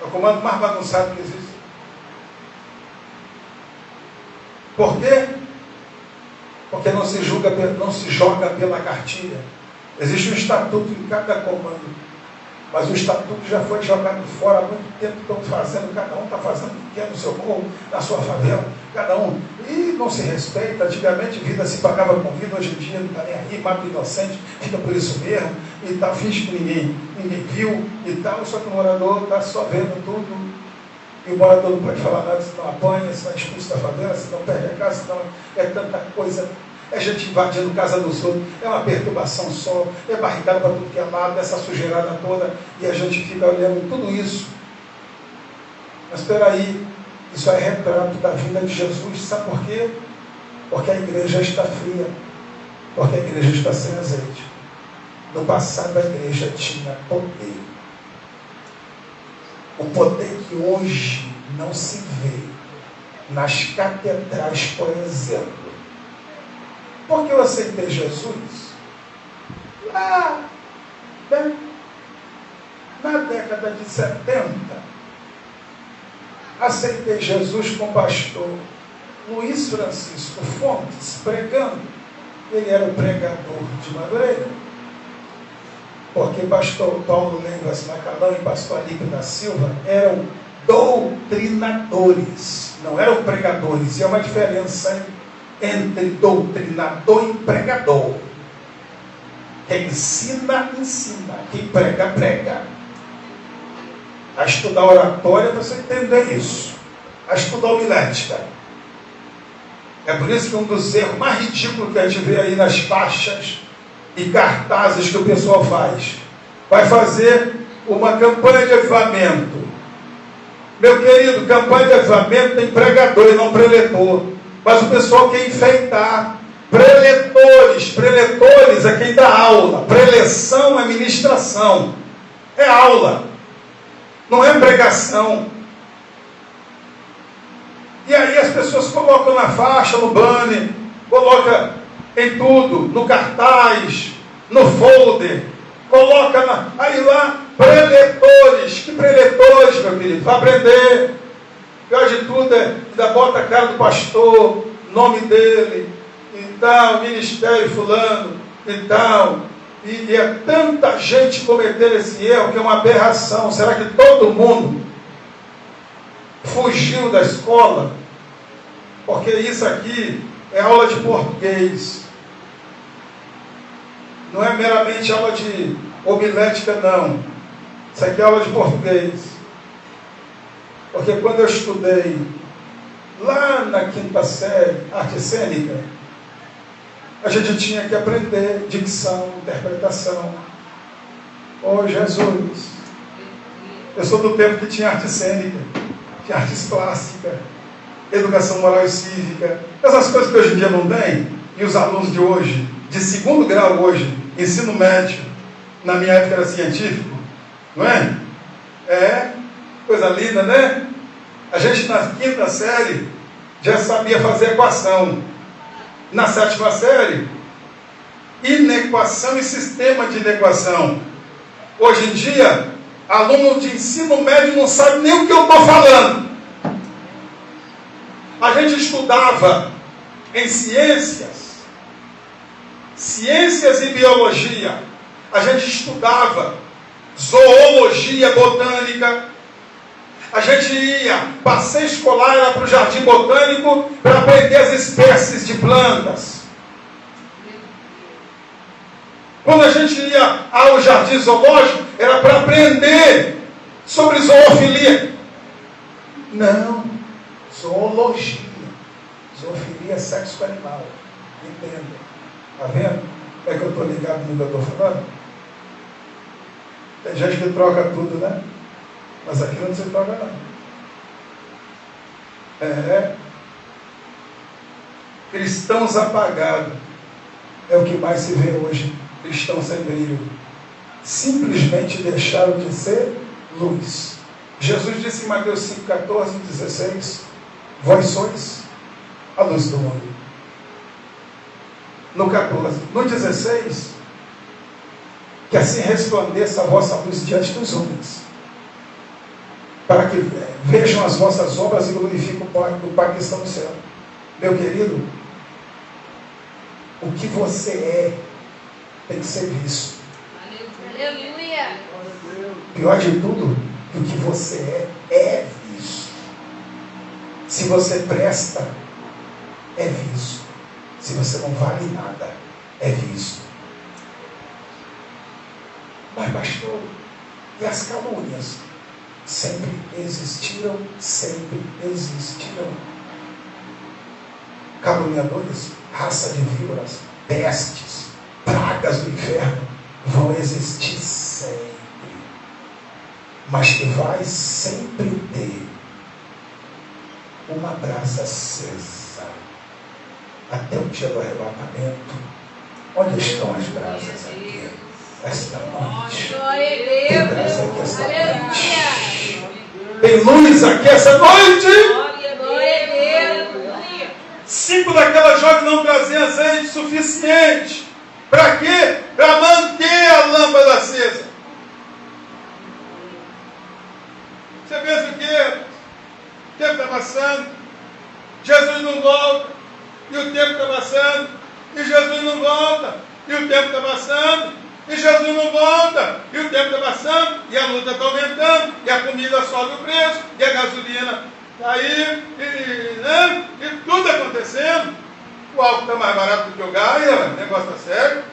É o comando mais bagunçado que existe. Por quê? Porque não se joga pela cartilha. Existe um estatuto em cada comando. Mas o estatuto já foi jogado fora há muito tempo. Estão fazendo, cada um está fazendo o que quer no seu morro, na sua favela, cada um. E não se respeita. Antigamente vida se pagava com vida, hoje em dia não está nem aí, mata o inocente, fica por isso mesmo, e tal, finge que ninguém viu e tal, só que o morador está só vendo tudo. E o morador não pode falar nada, senão apanha, senão é expulso da favela, senão perde a casa, senão é tanta coisa. É gente invadindo casa dos outros, é uma perturbação só, é barricada para tudo que é lado, essa sujeirada toda, e a gente fica olhando tudo isso. Mas espera aí, isso é retrato da vinda de Jesus, sabe por quê? Porque a igreja está fria, porque a igreja está sem azeite. No passado a igreja tinha poder. O poder que hoje não se vê nas catedrais, por exemplo. Porque eu aceitei Jesus lá, né, na década de 70. Aceitei Jesus com o pastor Luiz Francisco Fontes, pregando. Ele era o pregador de Madureira. Porque pastor Paulo Lengas Macalão e pastor Alípio da Silva eram doutrinadores, não eram pregadores. E é uma diferença entre doutrinador e pregador. Quem ensina, ensina. Quem prega, prega. A estudar oratória para você entender isso. A estudar homilética. É por isso que um dos erros mais ridículos que a gente vê aí nas faixas e cartazes que o pessoal faz. Vai fazer uma campanha de avivamento. Meu querido, campanha de avivamento tem pregador e não preletor. Mas o pessoal quer enfeitar. Preletores é quem dá aula. Preleção é ministração. É aula. Não é pregação. E aí as pessoas colocam na faixa, no banner, colocam em tudo, no cartaz, no folder, coloca aí lá, preletores. Que preletores, meu querido? Vai aprender. Pior de tudo ainda bota a cara do pastor, nome dele, e tal, ministério fulano, e tal. E é tanta gente cometendo esse erro que é uma aberração. Será que todo mundo fugiu da escola? Porque isso aqui é aula de português. Não é meramente aula de homilética, não. Isso aqui é aula de português. Porque quando eu estudei lá na 5ª série, arte cênica, a gente tinha que aprender dicção, interpretação. Oh, Jesus! Eu sou do tempo que tinha arte cênica, tinha artes plásticas, educação moral e cívica, essas coisas que hoje em dia não tem, e os alunos de hoje, de 2º grau hoje, ensino médio, na minha época era científico, não é? É, coisa linda, né? A gente na 5ª série já sabia fazer equação. Na 7ª série, inequação e sistema de inequação. Hoje em dia, aluno de ensino médio não sabe nem o que eu estou falando. A gente estudava em ciências e biologia. A gente estudava zoologia, botânica. A gente ia, passeio escolar era para o jardim botânico para aprender as espécies de plantas. Quando a gente ia ao jardim zoológico, era para aprender sobre zoofilia. Não, zoologia. Zoofilia é sexo animal. Entenda. Está vendo? É que eu estou ligado no que eu estou falando? Tem gente que troca tudo, né? Mas aqui não se troca, não. Cristãos apagados é o que mais se vê hoje. Cristãos sem brilho. Simplesmente deixaram de ser luz. Jesus disse em Mateus 5,14 e 16: vós sois a luz do mundo. No 14. No 16, que assim resplandeça a vossa luz diante dos homens, para que vejam as vossas obras e glorifiquem o Pai que está no céu. Meu querido, o que você é tem que ser visto. Aleluia! Pior de tudo, o que você é visto. Se você presta, é visto. Se você não vale nada, é visto. Mas pastor, e as calúnias? Sempre existiram, sempre existirão. Caluniadores, raça de víboras, pestes, pragas do inferno vão existir sempre. Mas que vai sempre ter uma brasa acesa até o dia do arrebatamento. Onde estão as brasas aqui? Esta noite. Tem brasa aqui esta noite. Tem luz aqui essa noite. 5 daquelas joias não traziam azeite suficiente. Para quê? Para manter a lâmpada acesa. Você pensa o quê? O tempo está passando, Jesus não volta, e o tempo está passando, e Jesus não volta, e o tempo está passando, e Jesus não volta, e o tempo está passando, e a luta está aumentando, e a comida sobe o preço, e a gasolina está aí, e tudo acontecendo. O álcool está mais barato do que o gás, o negócio está sério.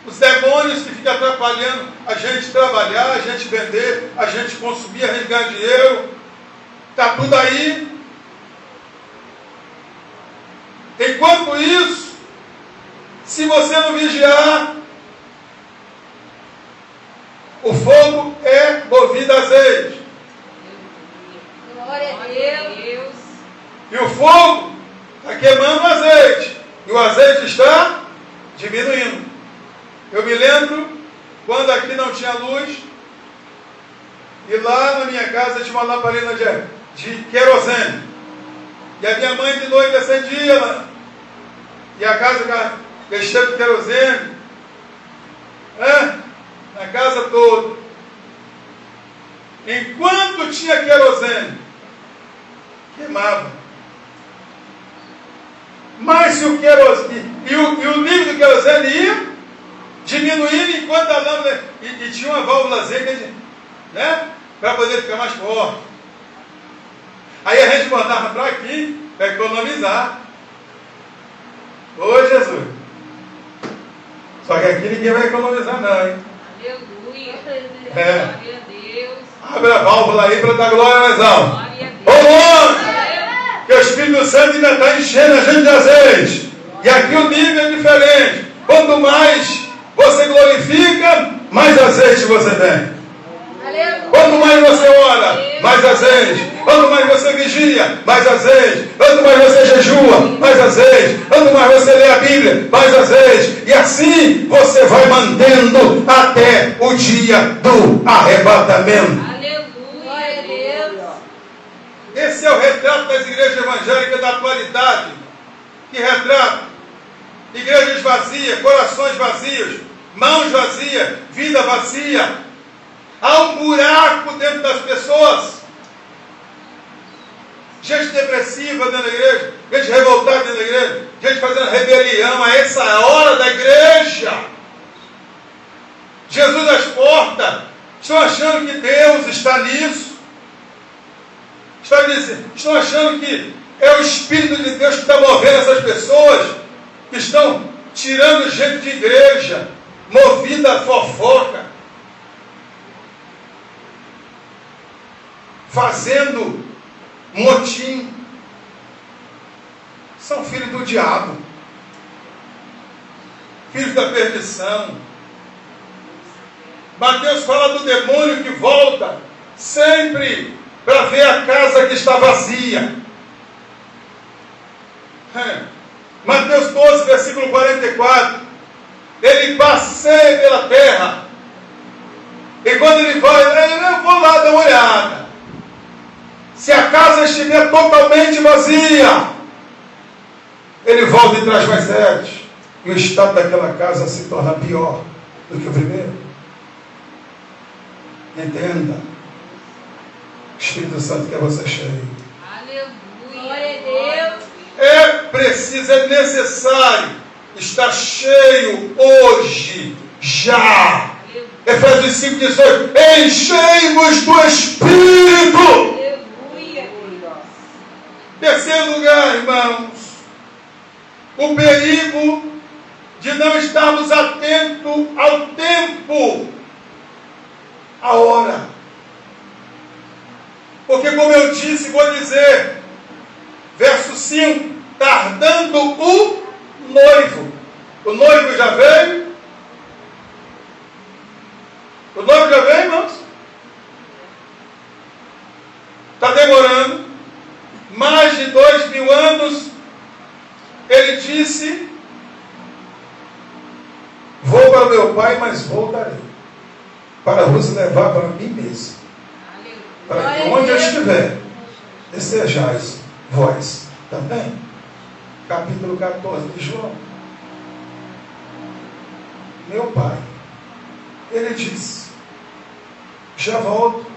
Os demônios que ficam atrapalhando a gente trabalhar, a gente vender, a gente consumir, a gente ganhar dinheiro. Está tudo aí. Enquanto isso, se você não vigiar, o fogo é movido a azeite. Glória a Deus. E o fogo está queimando o azeite. E o azeite está diminuindo. Eu me lembro quando aqui não tinha luz, e lá na minha casa tinha uma lamparina de querosene. E a minha mãe de noite acendia lá. E a casa cheia de querosene. Na casa toda. Enquanto tinha querosene, queimava. Mas se o querosene, e o nível do querosene ia diminuindo enquanto a lâmpada, e tinha uma válvulazinha, né? Para poder ficar mais forte. Aí a gente botava para aqui, para economizar. Ô Jesus! Só que aqui ninguém vai economizar não, hein? Aleluia! É. Glória a Deus! Abre a válvula aí para dar glória mais alto. Ô glória! Que o Espírito Santo ainda está enchendo a gente de azeite. E aqui o nível é diferente. Quanto mais você glorifica, mais azeite você tem. Quanto mais você ora, mais azeite. Quanto mais você vigia, mais azeite. Quanto mais você jejua, mais azeite. Quanto mais você lê a Bíblia, mais azeite. E assim você vai mantendo até o dia do arrebatamento. Aleluia. Esse é o retrato das igrejas evangélicas da atualidade. Que retrata igrejas vazias, corações vazios, mãos vazias, vida vazia. Há um buraco dentro das pessoas. Gente depressiva dentro da igreja, gente revoltada dentro da igreja, gente fazendo rebelião a essa hora da igreja. Jesus às portas. Estão achando que Deus está nisso. Estão achando que é o Espírito de Deus que está movendo essas pessoas, que estão tirando gente de igreja, movida a fofoca, fazendo motim. São filhos do diabo, filhos da perdição. Mateus fala do demônio que volta sempre para ver a casa que está vazia. Mateus 12, versículo 44. Ele passeia pela terra, e quando ele vai, eu vou lá dar uma olhada. Se a casa estiver totalmente vazia, ele volta e traz mais 7. E o estado daquela casa se torna pior do que o primeiro. Entenda. O Espírito Santo quer você cheio. Aleluia. Glória a Deus. É preciso, é necessário estar cheio hoje, já. Efésios 5,18. Enchei-vos do Espírito. Aleluia. Terceiro lugar, irmãos, o perigo de não estarmos atentos ao tempo, à hora. Porque, como eu disse, vou dizer, verso 5, tardando o noivo. O noivo já veio? O noivo já veio, irmãos? Está demorando. Mais de 2000 anos. Ele disse: vou para meu pai, mas voltarei para vos levar para mim mesmo, para que onde eu estiver estejais vós também. Capítulo 14 de João. Meu pai, ele disse: já volto.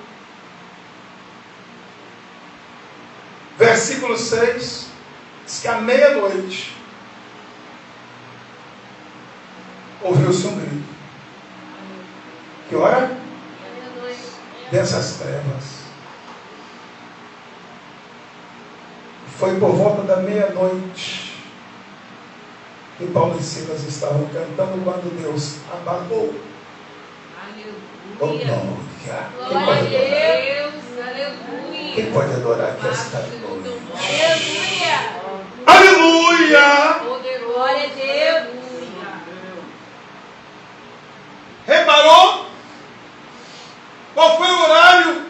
Versículo 6 diz que à meia-noite ouviu-se um grito. Que hora? Dessas trevas. Foi por volta da meia-noite que Paulo e Silas estavam cantando quando Deus abalou. Aleluia. Glória a Deus. Aleluia. Quem pode adorar aqui esta noite? Aleluia. Aleluia! Glória a Deus. Reparou? Qual foi o horário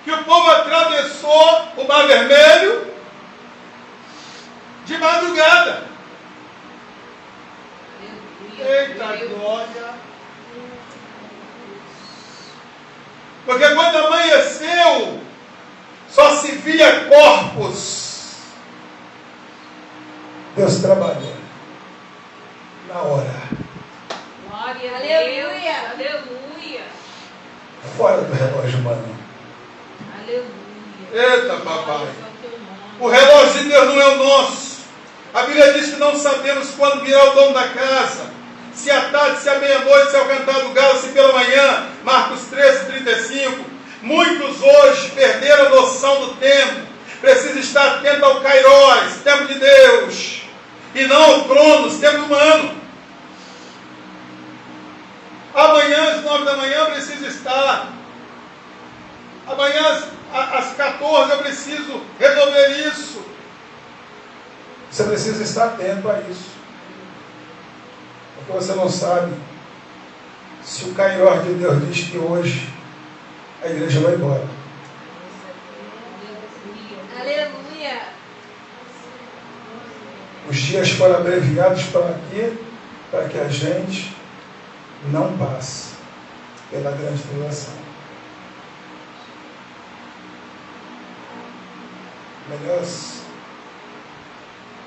que o povo atravessou o Mar Vermelho? De madrugada. Eita glória! Porque quando amanheceu, só se via corpos. Deus trabalhando na hora. Glória a Deus. Aleluia. Fora do relógio humano. Aleluia. Eita papai. O relógio de Deus não é o nosso. A Bíblia diz que não sabemos quando virá o dono da casa. Se à tarde, se à meia-noite, se ao cantar do galo, se pela manhã. Marcos 13:35. Muitos hoje perderam a noção do tempo. Precisa estar atento ao Kairos, tempo de Deus, e não ao Cronos, tempo humano. Amanhã às 9 da manhã eu preciso estar. Amanhã às 14 eu preciso resolver isso. Você precisa estar atento a isso. Porque você não sabe se o Kairos de Deus diz que hoje a igreja vai embora. Aleluia. Os dias foram abreviados para quê? Para que a gente não passe pela grande tribulação. Melhor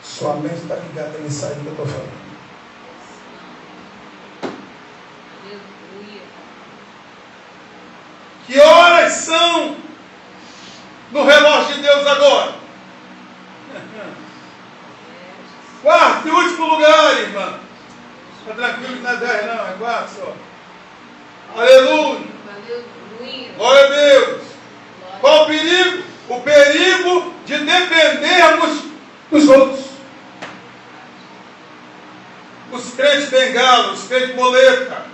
sua mente está ligada nisso aí que eu estou falando. Que horas são no relógio de Deus agora? Quarto e último lugar, irmã. Está tranquilo que não é 10 não, é 4 só. Aleluia. Glória a Deus. Qual o perigo? O perigo de dependermos dos outros. Os crentes bengalos, os crentes moleta.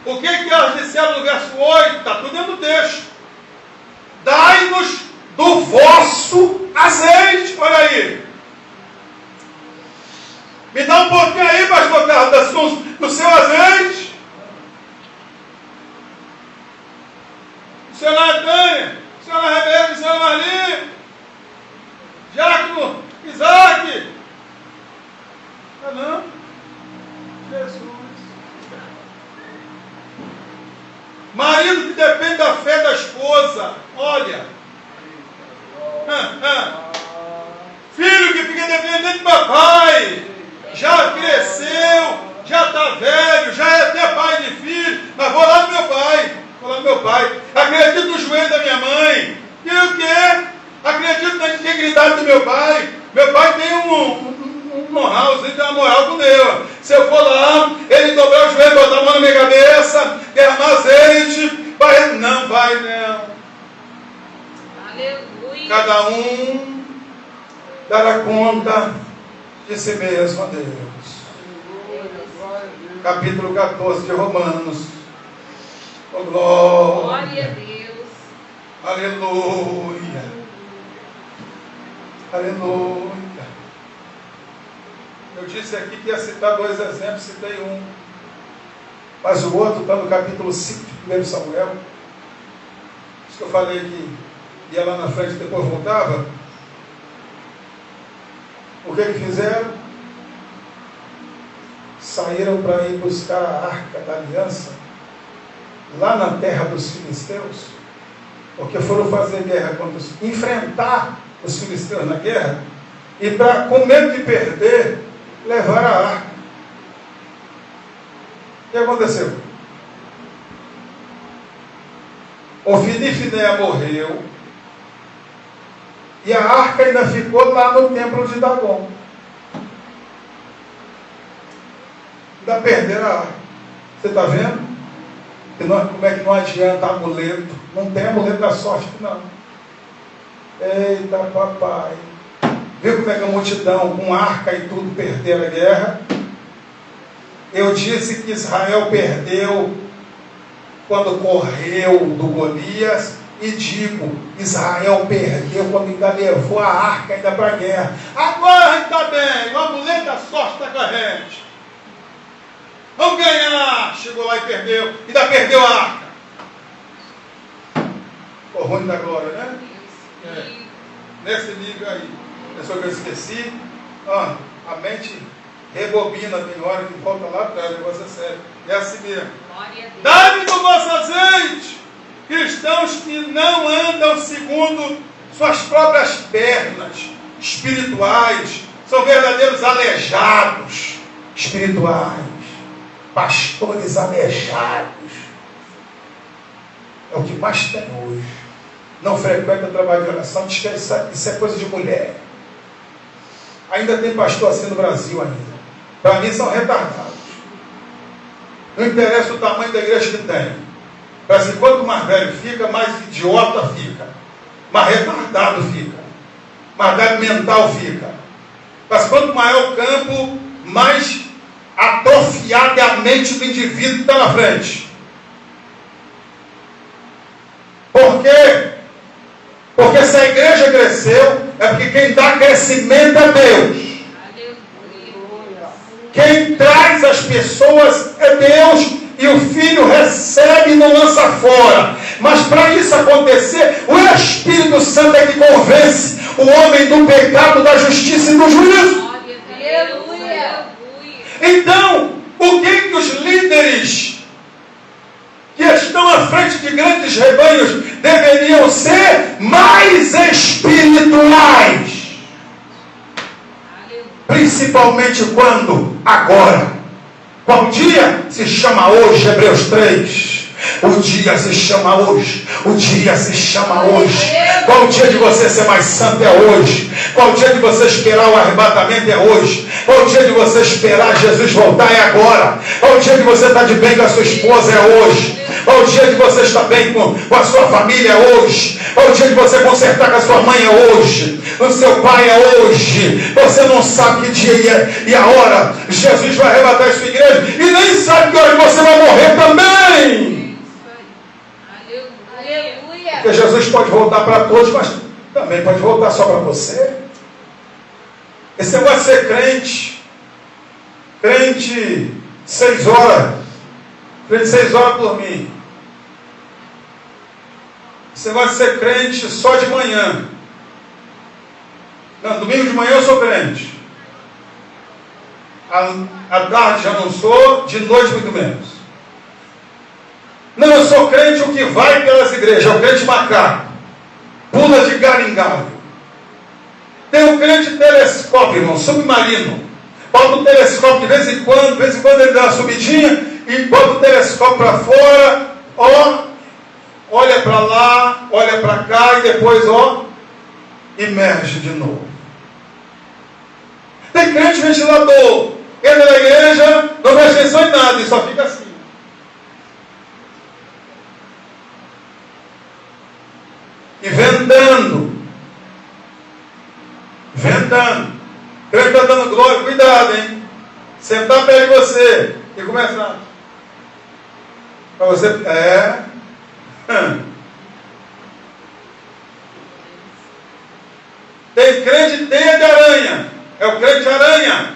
O que elas disseram no verso 8? Está tudo dentro do texto. Dai-nos do vosso azeite. Olha aí. Me dá um pouquinho aí, pastor Carlos, do seu azeite. Senhora Tânia, senhora Rebeca, senhora Marli, Diácono Isaac. Ah não? Jesus. Marido que depende da fé da esposa. Olha. Filho que fica dependendo do papai. Já cresceu, já está velho, já é até pai de filho. Mas vou lá do meu pai. Vou lá do meu pai. Acredito no joelho da minha mãe. E o quê? Acredito na integridade do meu pai. Meu pai tem um house, tem uma moral com Deus. Se eu for lá, ele dobrar o joelho, botar a mão na minha cabeça, derramar azeite, vai, não vai não. Aleluia. Cada um dará conta de si mesmo a Deus. Capítulo 14 de Romanos. Oh, Glória a Deus. Aleluia. Aleluia. Eu disse aqui que ia citar 2 exemplos, citei um. Mas o outro está no capítulo 5 de 1 Samuel. Isso que eu falei que ia lá na frente e depois voltava. O que fizeram? Saíram para ir buscar a arca da aliança lá na terra dos filisteus, porque foram fazer guerra contra enfrentar os filisteus na guerra, e para, com medo de perder, levar a arca. O que aconteceu? Ofni-Finéia morreu, e a arca ainda ficou lá no templo de Dagon. Ainda perderam a arca. Você está vendo? Como é que não adianta amuleto? Não tem amuleto da sorte, não. Eita, papai. Viu como é que a multidão, com arca e tudo, perderam a guerra? Eu disse que Israel perdeu quando correu do Golias, e digo, Israel perdeu quando ainda levou a arca ainda para a guerra. Agora a gente está bem, o amuleto da sorte está com a gente. Vamos ganhar! Chegou lá e perdeu, ainda perdeu a arca. O ruim da glória, né? Nesse nível aí. Pessoa que eu esqueci, a mente rebobina, tem hora que volta lá atrás, o negócio é sério. É assim mesmo. Dai-me do vosso azeite, cristãos que não andam segundo suas próprias pernas espirituais, são verdadeiros aleijados espirituais, pastores aleijados. É o que mais tem hoje. Não frequenta o trabalho de oração, diz que isso é coisa de mulher. Ainda tem pastor assim no Brasil ainda. Para mim são retardados. Não interessa o tamanho da igreja que tem. Parece que quanto mais velho fica, mais idiota fica. Mais retardado fica. Mais débil mental fica. Mas quanto maior o campo, mais atrofiada é a mente do indivíduo que está na frente. Por quê? Porque se a igreja cresceu, é porque quem dá crescimento é Deus. Quem traz as pessoas é Deus, e o Filho recebe e não lança fora. Mas para isso acontecer, o Espírito Santo é que convence o homem do pecado, da justiça e do juízo. Então, o que os líderes que estão à frente de grandes rebanhos deveriam ser? Mais espirituais. Principalmente quando? Agora. Qual dia? Se chama hoje, Hebreus 3. O dia se chama hoje. O dia se chama hoje. Qual o dia de você ser mais santo? É hoje. Qual o dia de você esperar o arrebatamento? É hoje. Qual o dia de você esperar Jesus voltar? É agora. Qual o dia de você estar de bem com a sua esposa? É hoje. Qual o dia de você estar bem com a sua família? É hoje. Qual o dia de você consertar com a sua mãe? É hoje. O seu pai? É hoje. Você não sabe que dia e a hora Jesus vai arrebatar a sua igreja, e nem sabe que hora você vai morrer também. Porque Jesus pode voltar para todos, mas também pode voltar só para você. Esse negócio de ser crente 6 horas, crente 6 horas por mim. Esse negócio de ser crente só de manhã. Não, domingo de manhã eu sou crente. À tarde já não sou, de noite muito menos. Não, eu sou crente o que vai pelas igrejas, é o crente macaco. Pula de galho em galho. Tem um crente telescópio, irmão, submarino. Bota o telescópio de vez em quando ele dá uma subidinha e bota o telescópio para fora, olha para lá, olha para cá e depois, imerge de novo. Tem crente ventilador. entra na igreja, não presta atenção em nada e só fica assim. E vendando. Crente está dando glória, cuidado, hein? Sentar perto de você e começar. Para você. Tem crente teia de aranha. É o crente aranha.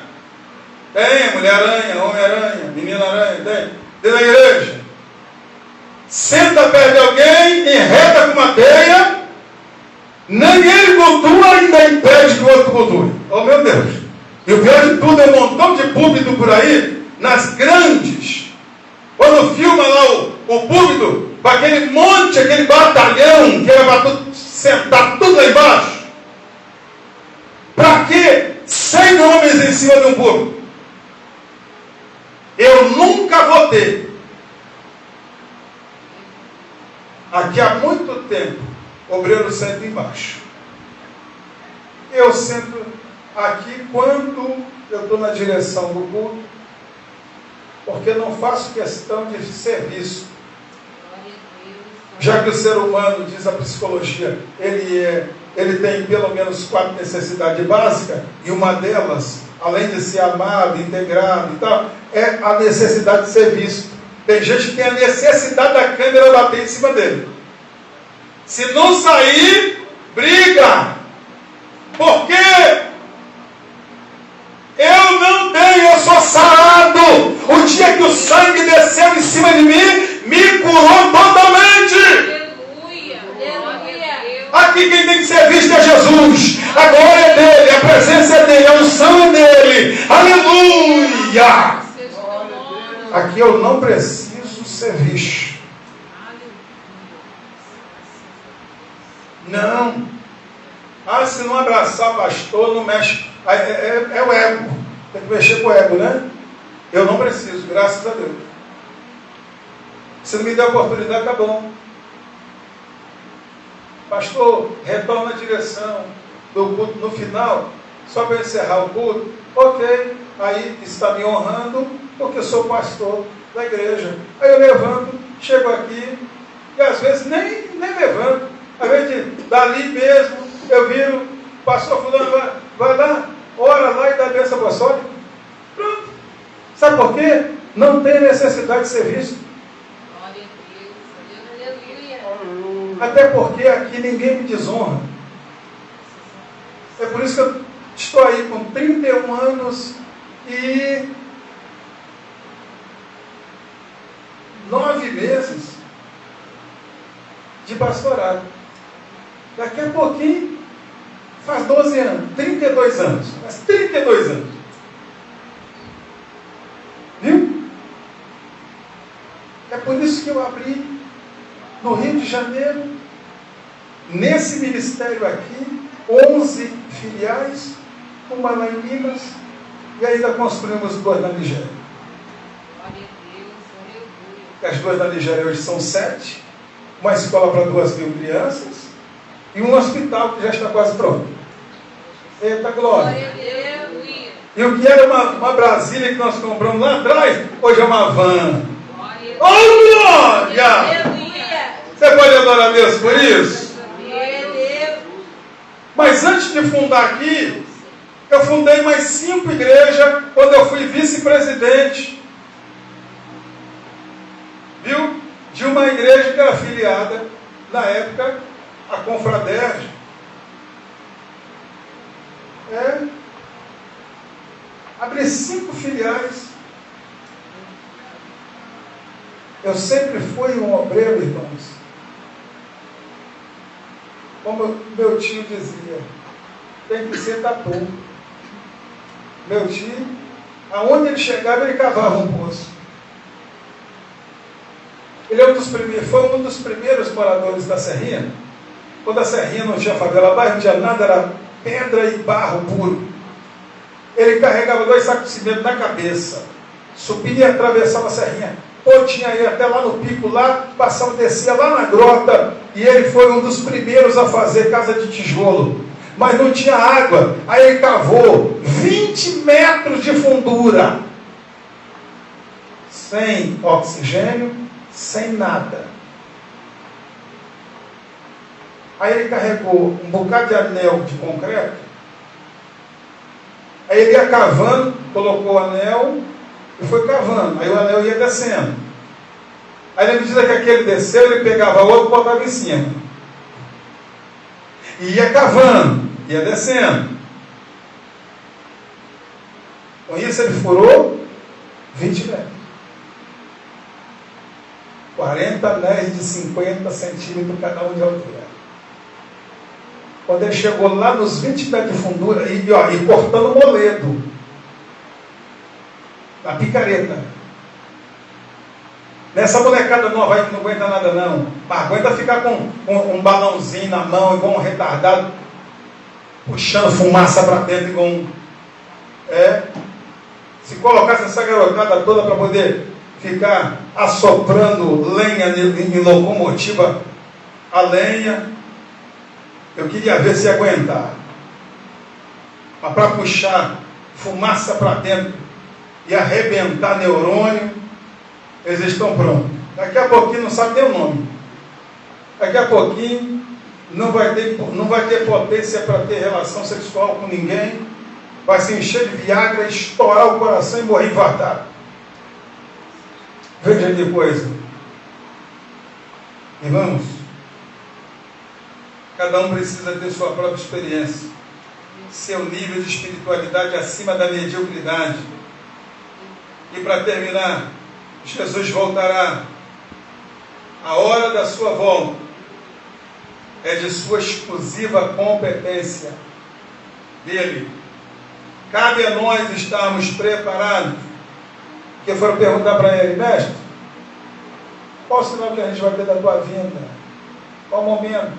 Tem, mulher aranha, homem aranha, menina aranha, tem. Dentro da igreja. Senta perto de alguém, enreda com uma teia. Nem ele cultua, ainda impede que o outro cultue. Oh meu Deus! E o pior de tudo é um montão de púlpito por aí, nas grandes. Quando filma lá o púlpito, com aquele monte, aquele batalhão, que era para sentar tudo lá embaixo. Para quê? 100 homens em cima de um púlpito. Eu nunca vou ter. Aqui há muito tempo, o obreiro senta embaixo. Eu sento aqui quando eu estou na direção do culto, porque não faço questão de serviço. Já que o ser humano, diz a psicologia, ele tem pelo menos 4 necessidades básicas, e uma delas, além de ser amado, integrado e tal, é a necessidade de ser visto. Tem gente que tem a necessidade da câmera bater em cima dele. Se não sair, briga. Porque eu não tenho, eu sou sarado. O dia que o sangue desceu em cima de mim, me curou totalmente. Aleluia, aleluia. Aqui quem tem que ser visto é Jesus. A glória é dele, a presença é dele, a unção é dele. Aleluia. Aqui eu não preciso ser visto. Não. Se não abraçar pastor, não mexe. É o ego. Tem que mexer com o ego, né? Eu não preciso, graças a Deus. Se não me der oportunidade, tá bom. Pastor, retorna a direção do culto no final, só para encerrar o culto. Ok, aí está me honrando, porque eu sou pastor da igreja. Aí eu levanto, chego aqui, e às vezes nem levanto. Às vezes, dali mesmo, eu viro, pastor fulano, vai lá, ora lá e dá bênção apostólica. Pronto. Sabe por quê? Não tem necessidade de ser visto. Glória a Deus, aleluia. Até porque aqui ninguém me desonra. É por isso que eu estou aí com 31 anos e 9 meses de pastorado. Daqui a pouquinho, faz 12 anos, 32 anos. Faz 32 anos. Viu? É por isso que eu abri no Rio de Janeiro, nesse ministério aqui, 11 filiais, uma lá em Minas, e ainda construímos 2 na Nigéria. Glória a Deus, aleluia. As 2 na Nigéria hoje são 7, uma escola para 2.000 crianças, e um hospital que já está quase pronto. Eita glória! Glória a Deus, aleluia. E o que era uma Brasília que nós compramos lá atrás, hoje é uma van. Glória Oh, a Deus. glória! Aleluia. Você pode adorar a Deus por isso? Glória a Deus. Mas antes de fundar aqui, eu fundei mais 5 igrejas quando eu fui vice-presidente. Viu? De uma igreja que era afiliada, na época, a Confraderge. Abri 5 filiais. Eu sempre fui um obreiro, irmãos. Como meu tio dizia, tem que ser tatu. Meu tio, aonde ele chegava, ele cavava um poço. Ele é foi um dos primeiros moradores da Serrinha. Quando a Serrinha não tinha favela baixo, não tinha nada, era pedra e barro puro. Ele carregava 2 sacos de cimento na cabeça, subia e atravessava a Serrinha. Ou tinha ido até lá no pico, lá, passava, descia lá na grota, e ele foi um dos primeiros a fazer casa de tijolo. mas não tinha água. Aí ele cavou 20 metros de fundura, sem oxigênio, sem nada. Aí ele carregou um bocado de anel de concreto. Aí ele ia cavando, colocou o anel e foi cavando. Aí o anel ia descendo. Aí na medida que aquele desceu, ele pegava outro e botava em cima. E ia cavando, ia descendo. Com isso ele furou 20 metros. 40 anéis de 50 centímetros cada um de altura. Quando ele chegou lá nos 20 metros de fundura, e cortando moledo, na picareta. Nessa molecada nova aí que não aguenta nada não, mas aguenta ficar com um balãozinho na mão, igual um retardado, puxando fumaça para dentro, igual um... Se colocasse essa garotada toda para poder ficar assoprando lenha em locomotiva a lenha, eu queria ver se ia aguentar. Mas para puxar fumaça para dentro e arrebentar neurônio, eles estão prontos. Daqui a pouquinho não sabe nem o nome. Daqui a pouquinho não vai ter potência para ter relação sexual com ninguém. Vai se encher de Viagra, estourar o coração e morrer infartado. Veja que coisa. Irmãos, cada um precisa ter sua própria experiência. Seu nível de espiritualidade acima da mediocridade. E para terminar, Jesus voltará. A hora da sua volta é de sua exclusiva competência dele. Cabe a nós estarmos preparados. Porque foram perguntar para ele: mestre, qual o sinal que a gente vai ter da tua vinda? Qual o momento?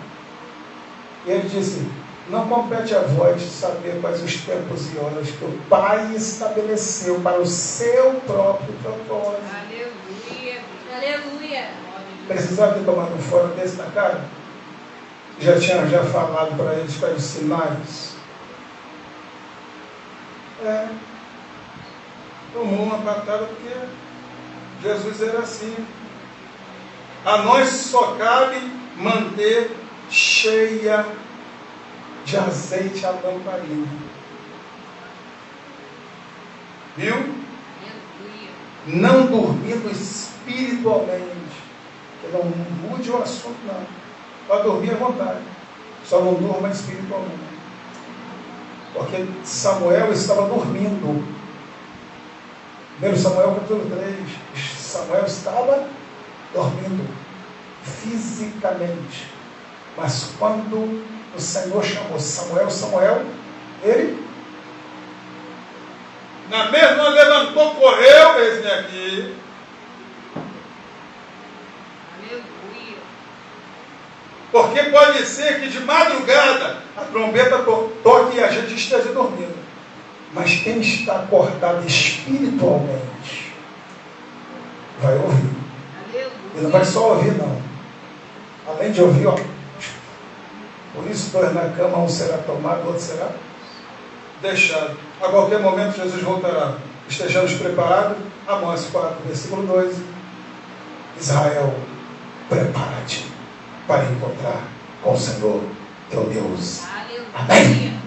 E ele disse: não compete a vós saber quais os tempos e horas que o Pai estabeleceu para o seu próprio propósito. Aleluia. Aleluia. Precisava ter tomado um fora desse na cara? Já tinha falado para eles quais os sinais. Tomou uma patada porque Jesus era assim. A nós só cabe manter cheia de azeite a lamparina. Viu? Aleluia. Não dormindo espiritualmente. Que não mude o assunto, não. Para dormir à vontade. Só não durma espiritualmente. Porque Samuel estava dormindo. 1 Samuel capítulo 3. Samuel estava dormindo fisicamente. Mas quando o Senhor chamou Samuel, Samuel, ele na mesma levantou, correu, eis-me aqui. Aleluia. Porque pode ser que de madrugada a trombeta toque e a gente esteja dormindo. Mas quem está acordado espiritualmente vai ouvir. Aleluia. E não vai só ouvir, não. Além de ouvir, por isso, dois na cama, um será tomado, o outro será deixado. A qualquer momento Jesus voltará. Estejamos preparados. Amós 4, versículo 2. Israel, prepara-te para encontrar com o Senhor teu Deus. Aleluia. Amém.